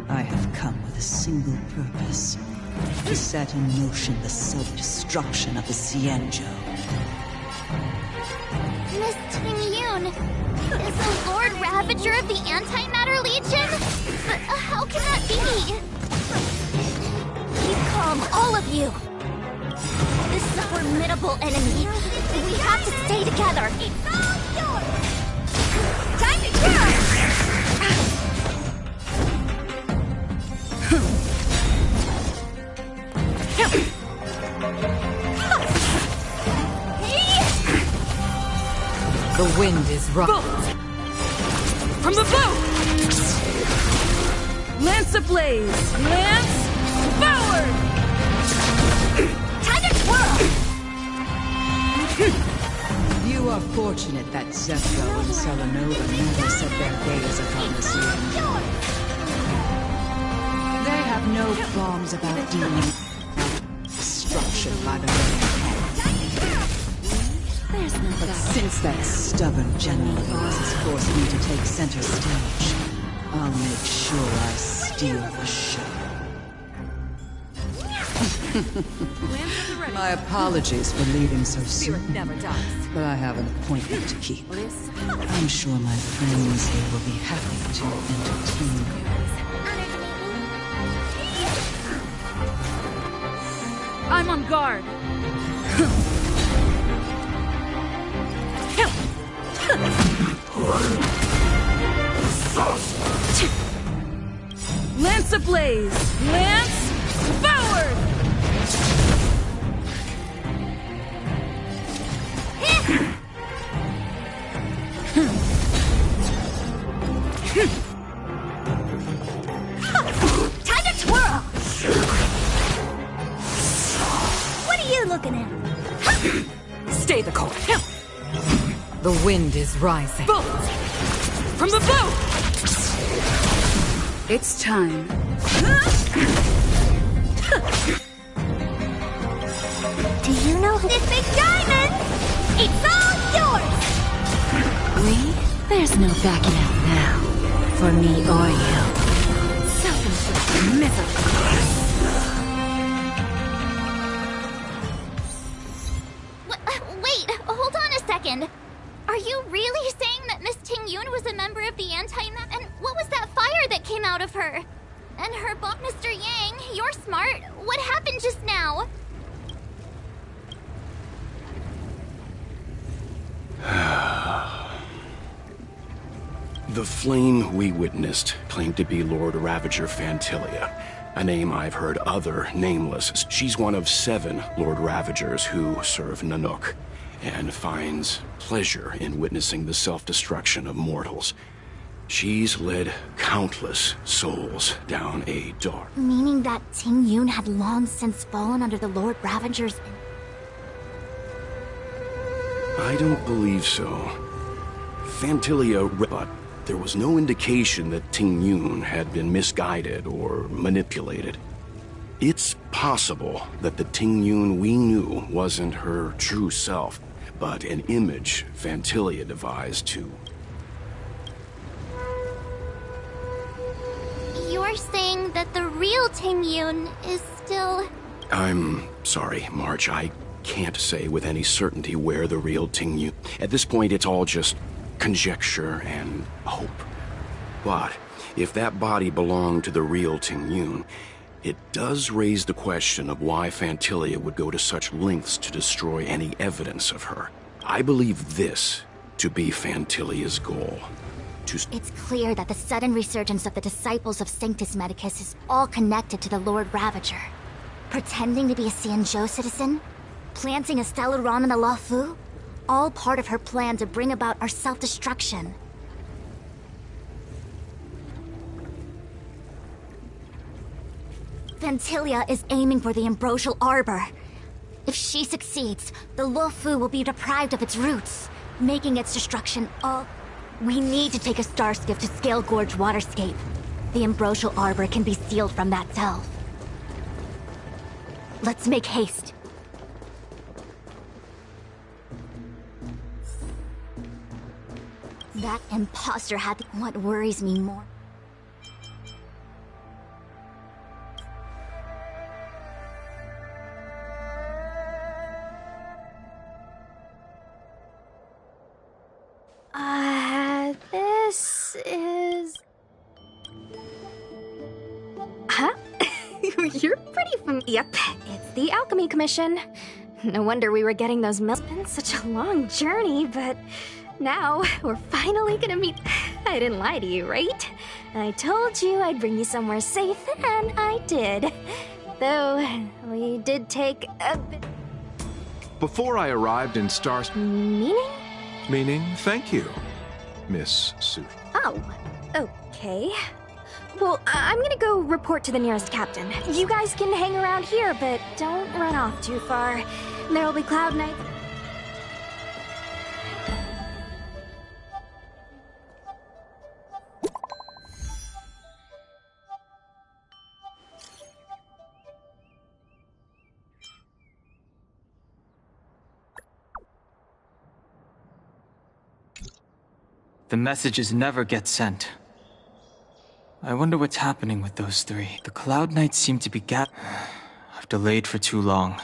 I have come with a single purpose. To set in motion the self-destruction of the Xianzhou. Miss Tingyun, is the Lord Ravager of the Antimatter Legion? But how can that be? Keep calm, all of you. This is a formidable enemy. We have to stay together. It's all yours. Time to go! The wind is rough. From the boat! Lance ablaze! Lance forward! Time to twirl! You are fortunate that Zephyr and Selenova never set their gaze as a connoisseur. They have no qualms about dealing with destruction by the There's no But since that stubborn general of yours has forced me to take center stage, I'll make sure I steal the show. My apologies for leaving so soon, never dies. but I have an appointment to keep. I'm sure my friends here will be happy to entertain you. I'm on guard. Lance ablaze! Lance forward! Time to twirl! What are you looking at? Stay the course. The wind is rising. Bolt! From the boat! It's time. Do you know who this big diamond? It's all yours! There's no backing out now. For me or you. Self-inflicted misery. Wait, hold on a second. Are you really saying that Miss Ting Yun was a member of the anti-map? And what was that fire that came out of her? And her boss, Mr. Yang, you're smart. What happened just now? The flame we witnessed claimed to be Lord Ravager Fantilia, a name I've heard other nameless. She's one of 7 Lord Ravagers who serve Nanook, and finds pleasure in witnessing the self-destruction of mortals. She's led countless souls down a dark... Meaning that Ting Yun had long since fallen under the Lord Ravager's... I don't believe so. Fantilia... But there was no indication that Ting Yun had been misguided or manipulated. It's possible that the Ting Yun we knew wasn't her true self, but an image Fantilia devised to... You're saying that the real Ting Yun is still... I'm sorry, March. I can't say with any certainty where the real Ting Yun... At this point, it's all just conjecture and hope. But if that body belonged to the real Ting Yun, it does raise the question of why Fantilia would go to such lengths to destroy any evidence of her. I believe this to be Fantilia's goal. It's clear that the sudden resurgence of the disciples of Sanctus Medicus is all connected to the Lord Ravager. Pretending to be a Xianzhou citizen? Planting a Stellaron in the Luofu? All part of her plan to bring about our self-destruction. Fantilia is aiming for the Ambrosial Arbor. If she succeeds, the Luofu will be deprived of its roots, making its destruction all... We need to take a star skiff to Scale Gorge Waterscape. The Ambrosial Arbor can be sealed from that delve. Let's make haste. That imposter had what worries me more. This is... Huh? You're pretty Yep, it's the Alchemy Commission. No wonder we were getting those mills. It's been such a long journey, but now we're finally gonna meet... I didn't lie to you, right? I told you I'd bring you somewhere safe, and I did. Though, we did take a bit... Before I arrived in Stars... Meaning? Meaning, thank you, Miss Su. Oh, okay. Well, I'm gonna go report to the nearest captain. You guys can hang around here, but don't run off too far. There'll be Cloud Knights. The messages never get sent. I wonder what's happening with those three. The Cloud Knights seem to be I've delayed for too long.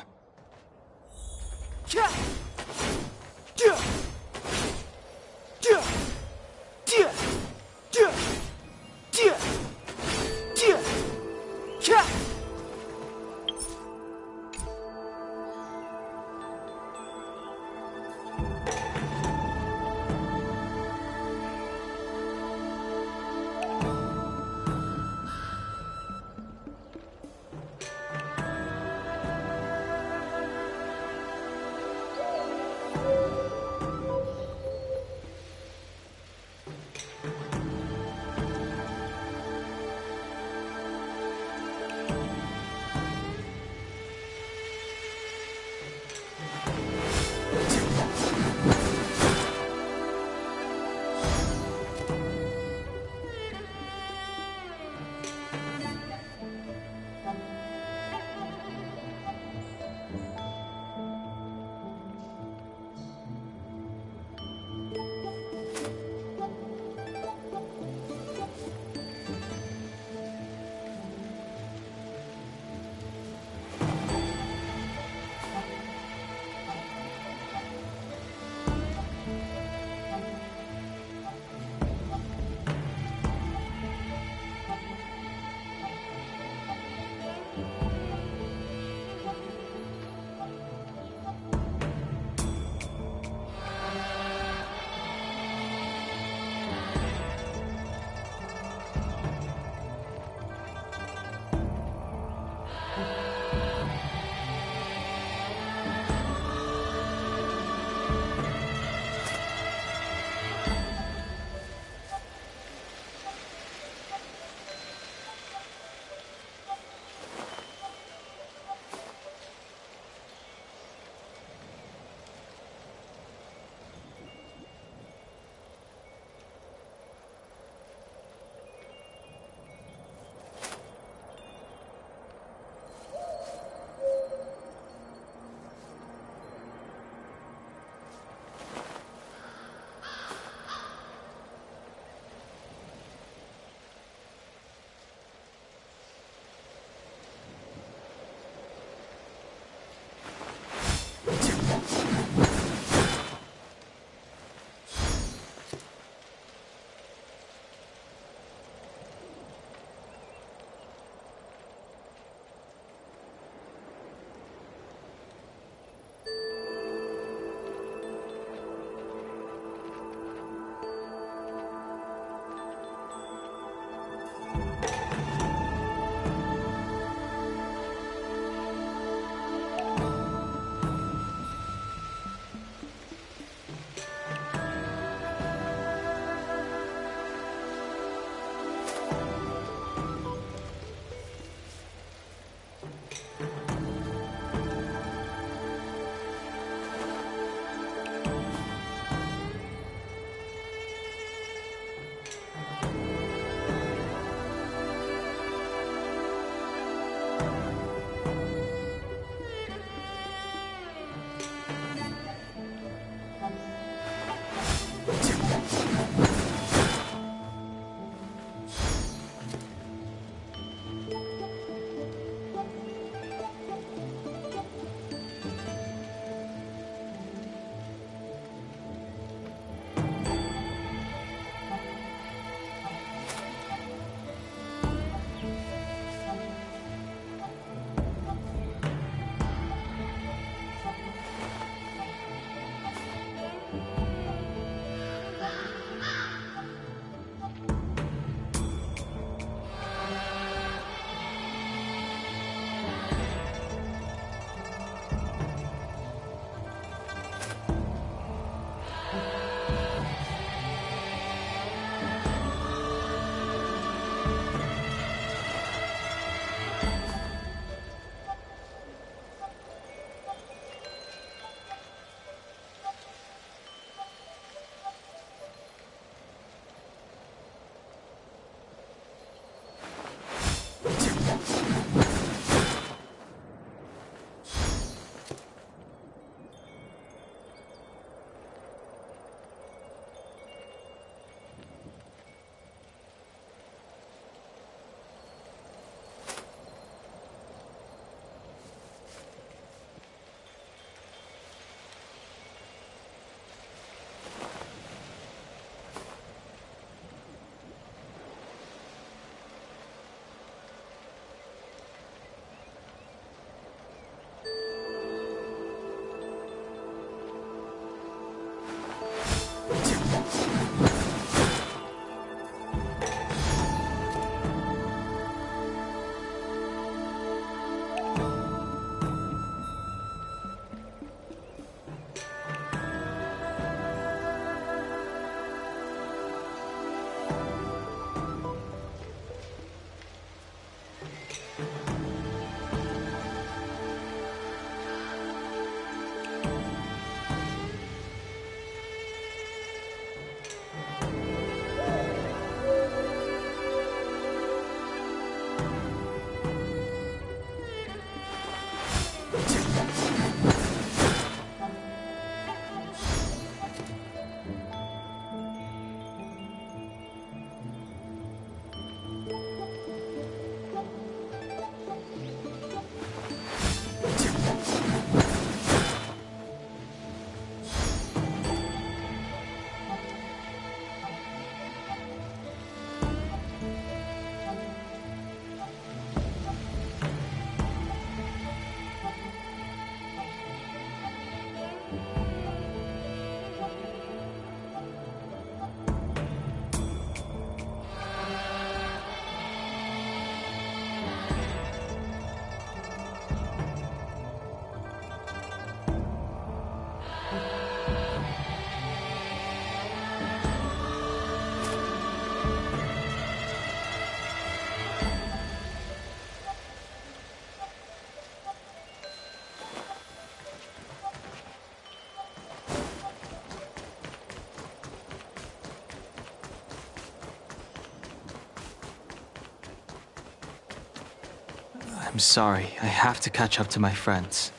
I'm sorry. I have to catch up to my friends.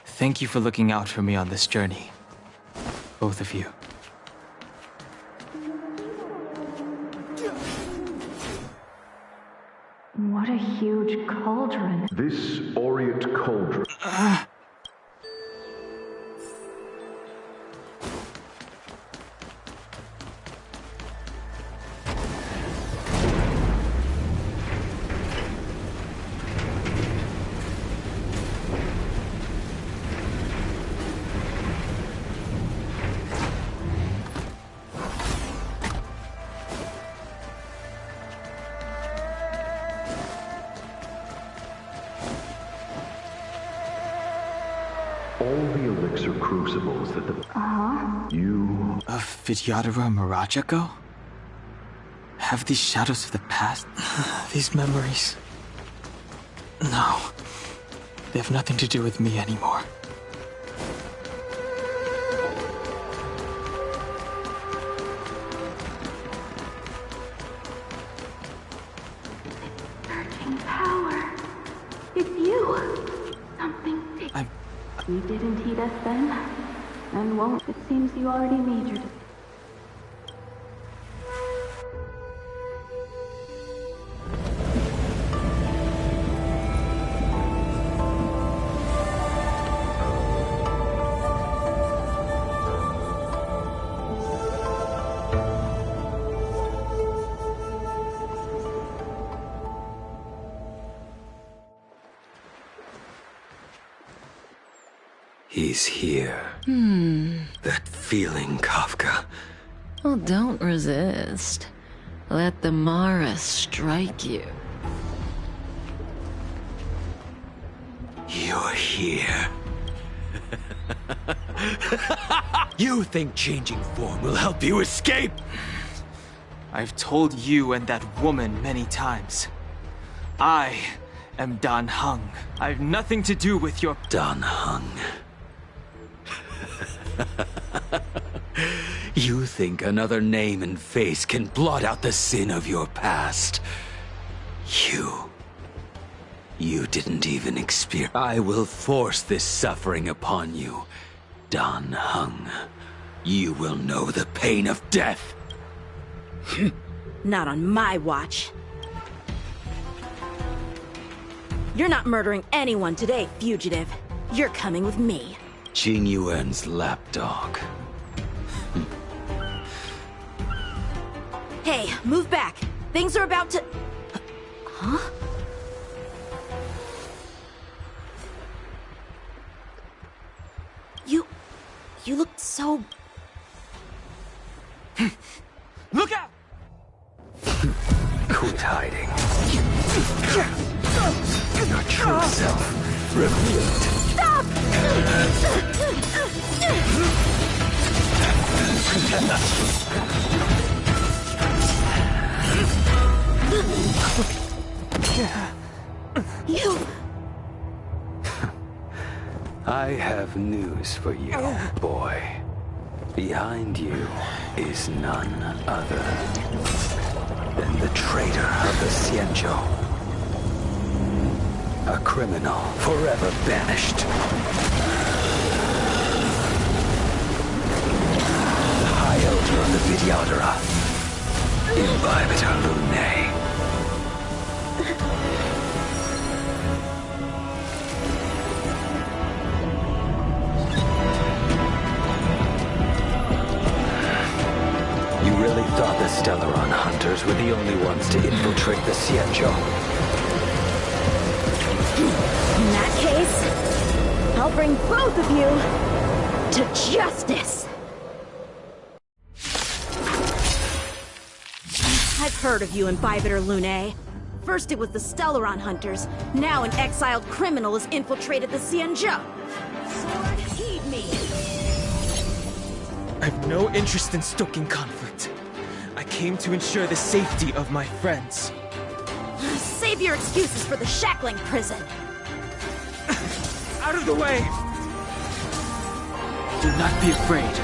Thank you for looking out for me on this journey. Both of you. What a huge cauldron. This Orient cauldron. All the elixir crucibles that the... You... Of Vidyadhara Mirajako? Have these shadows of the past? These memories... No. They have nothing to do with me anymore. Searching power. It's you. Something... You didn't heed us then, and won't. It seems you already made your decision. He's here. That feeling, Kafka. Well, don't resist. Let the Mara strike you. You're here. You think changing form will help you escape? I've told you and that woman many times. I am Dan Heng. I've nothing to do with your... Dan Heng. You think another name and face can blot out the sin of your past? You didn't even experience. I will force this suffering upon you, Dan Heng. You will know the pain of death. Not on my watch. You're not murdering anyone today, fugitive. You're coming with me. Jing Yuan's lapdog. Hey, move back. Things are about to... Huh? You looked so... Look out! Quit hiding. Your true self revealed. Stop! You... I have news for you, boy. Behind you is none other than the traitor of the Xianzhou. A criminal forever banished. The High Elder of the Vidyadhara. Imbibitor Lunae. You really thought the Stellaron hunters were the only ones to infiltrate the Xianzhou? In that case, I'll bring both of you to justice. I've heard of you, Imbibitor Lunae. First it was the Stellaron hunters, now an exiled criminal has infiltrated the Xianzhou. Sword, heed me! I've no interest in stoking conflict. I came to ensure the safety of my friends. Save your excuses for the shackling prison. Out of the way! Do not be afraid.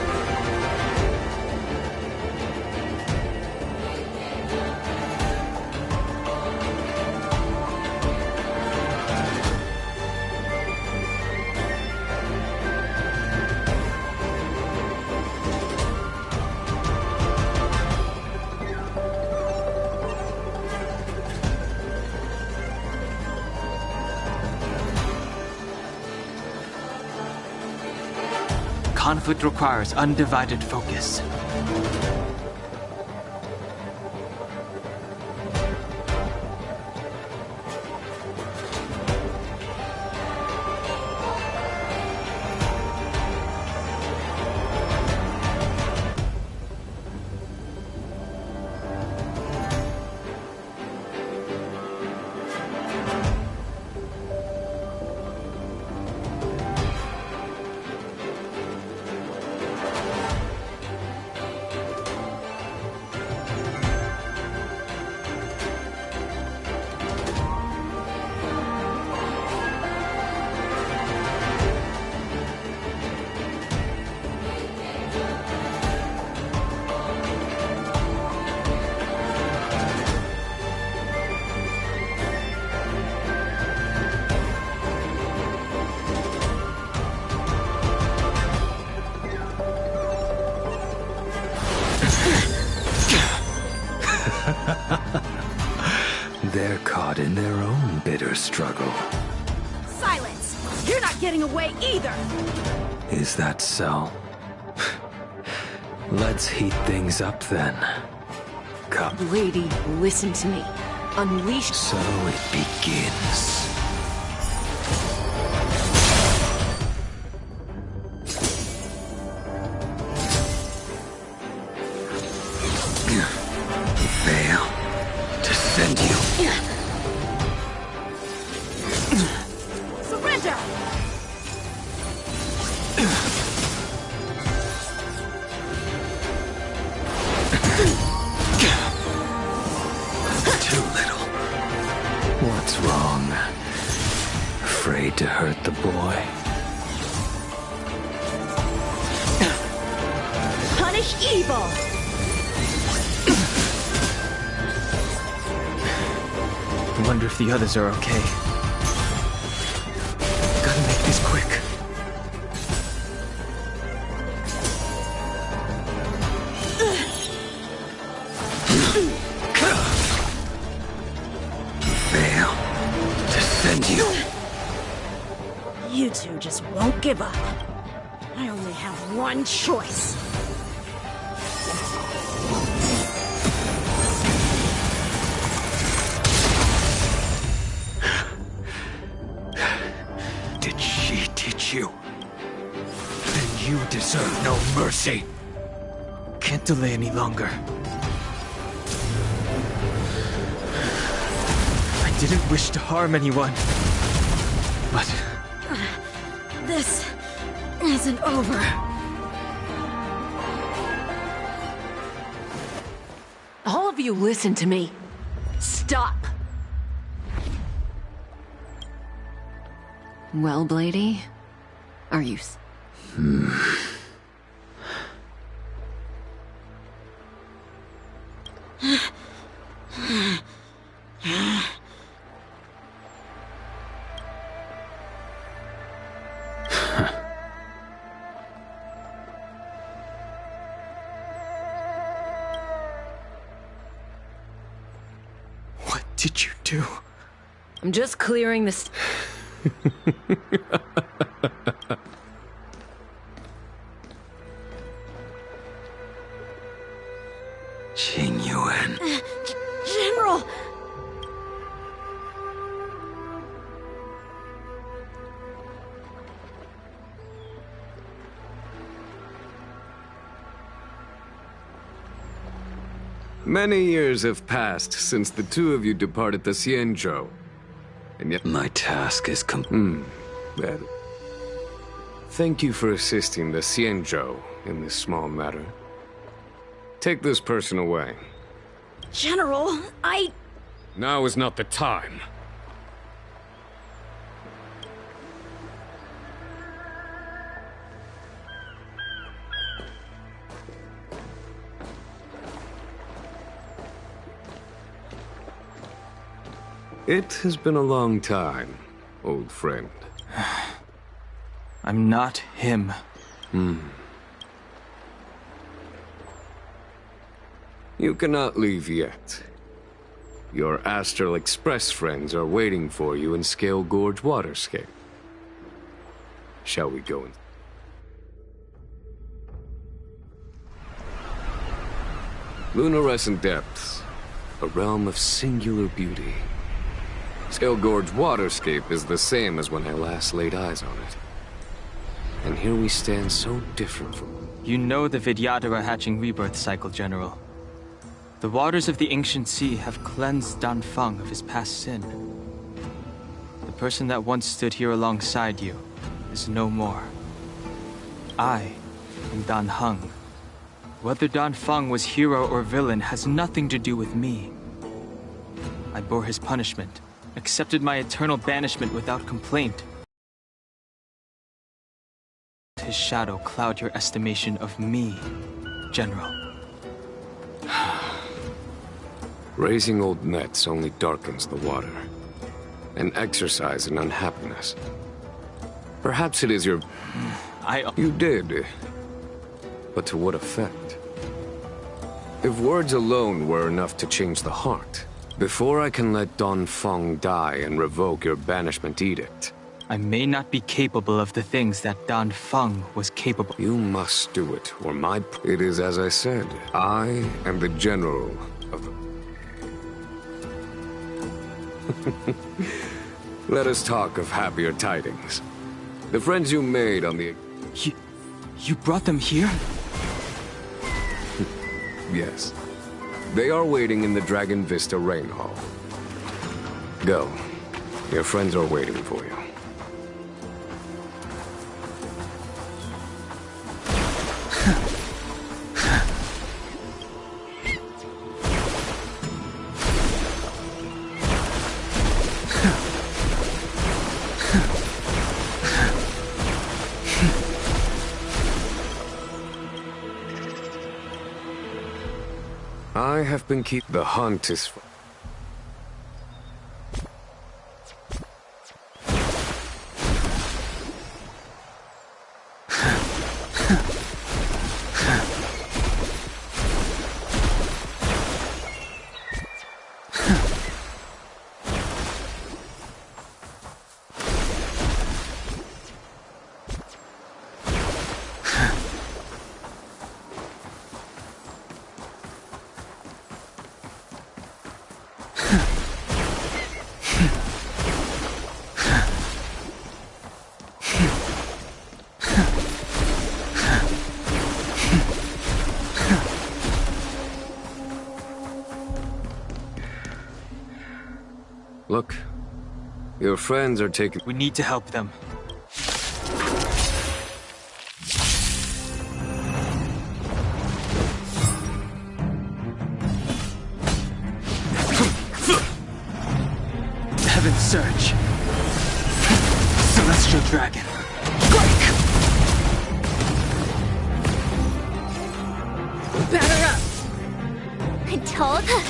conflict requires undivided focus. They're caught in their own bitter struggle. Silence! You're not getting away either! Is that so? Let's heat things up then. Come. Lady, listen to me. Unleash. So it begins. Veil. Descend you. Surrender! Too little. What's wrong? Afraid to hurt the boy? Punish evil! I wonder if the others are okay. Gotta make this quick. Veil. Descend you. You two just won't give up. I only have one choice. Did she teach you? Then you deserve no mercy. Can't delay any longer. I didn't wish to harm anyone. But This isn't over. All of you listen to me. Stop. Well, Blady, are you... what did you do? I'm just clearing this... Qing Yuan. General! Many years have passed since the two of you departed the Xianzhou. And yet... My task is Well, thank you for assisting the Xianzhou in this small matter. Take this person away. General, Now is not the time. It has been a long time, old friend. I'm not him. You cannot leave yet. Your Astral Express friends are waiting for you in Scale Gorge Waterscape. Shall we go in? Luminescent depths, a realm of singular beauty. Sailgorge waterscape is the same as when I last laid eyes on it. And here we stand so different from... You know the Vidyadhara are hatching rebirth cycle, General. The waters of the ancient sea have cleansed Dan Feng of his past sin. The person that once stood here alongside you is no more. I am Dan Heng. Whether Dan Feng was hero or villain has nothing to do with me. I bore his punishment, accepted my eternal banishment without complaint. His shadow cloud your estimation of me, General. Raising old nets only darkens the water. An exercise in unhappiness. Perhaps it is your... You did. But to what effect? If words alone were enough to change the heart, before I can let Dan Feng die and revoke your banishment edict... I may not be capable of the things that Dan Feng was capable. You must do it, or my... It is as I said. I am the general of the... Let us talk of happier tidings. The friends you made on the... You brought them here? Yes. They are waiting in the Dragon Vista Rain Hall. Go. Your friends are waiting for you. I have been the hunt is... Look, your friends are taking... We need to help them. Heaven's Surge. Celestial Dragon. Strike! Batter up! I told her.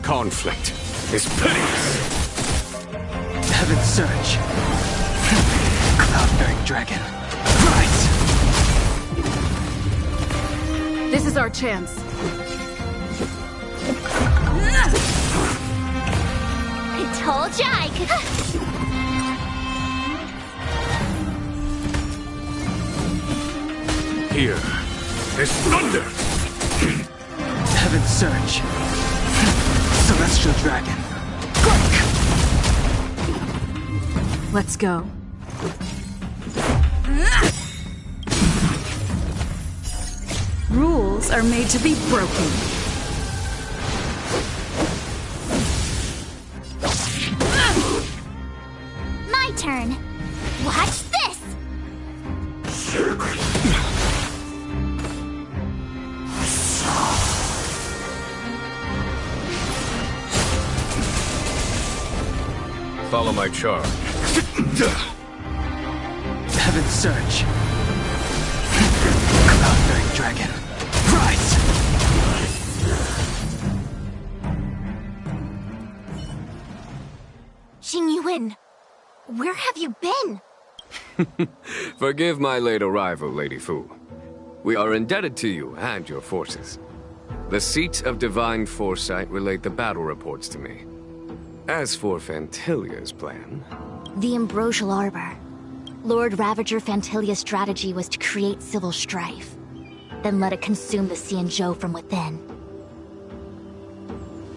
Conflict is pitiless. Heaven's Surge. Cloud-bearing dragon. Rise! This is our chance. I told ya I could... Here is thunder! Heaven's Surge. Celestial Dragon. Strike! Let's go. Rules are made to be broken. My turn. Watch this! Follow my charge. Heaven's Surge. Cloud-bearing dragon. Rise! Xingyuan, where have you been? Forgive my late arrival, Lady Fu. We are indebted to you and your forces. The seats of divine foresight relate the battle reports to me. As for Fantilia's plan... The Ambrosial Arbor. Lord Ravager Fantilia's strategy was to create civil strife, then let it consume the Xianzhou from within.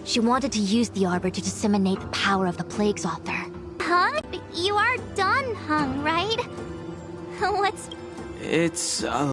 She wanted to use the Arbor to disseminate the power of the Plague's author. Huh? You are done, Hung, right? What's... It's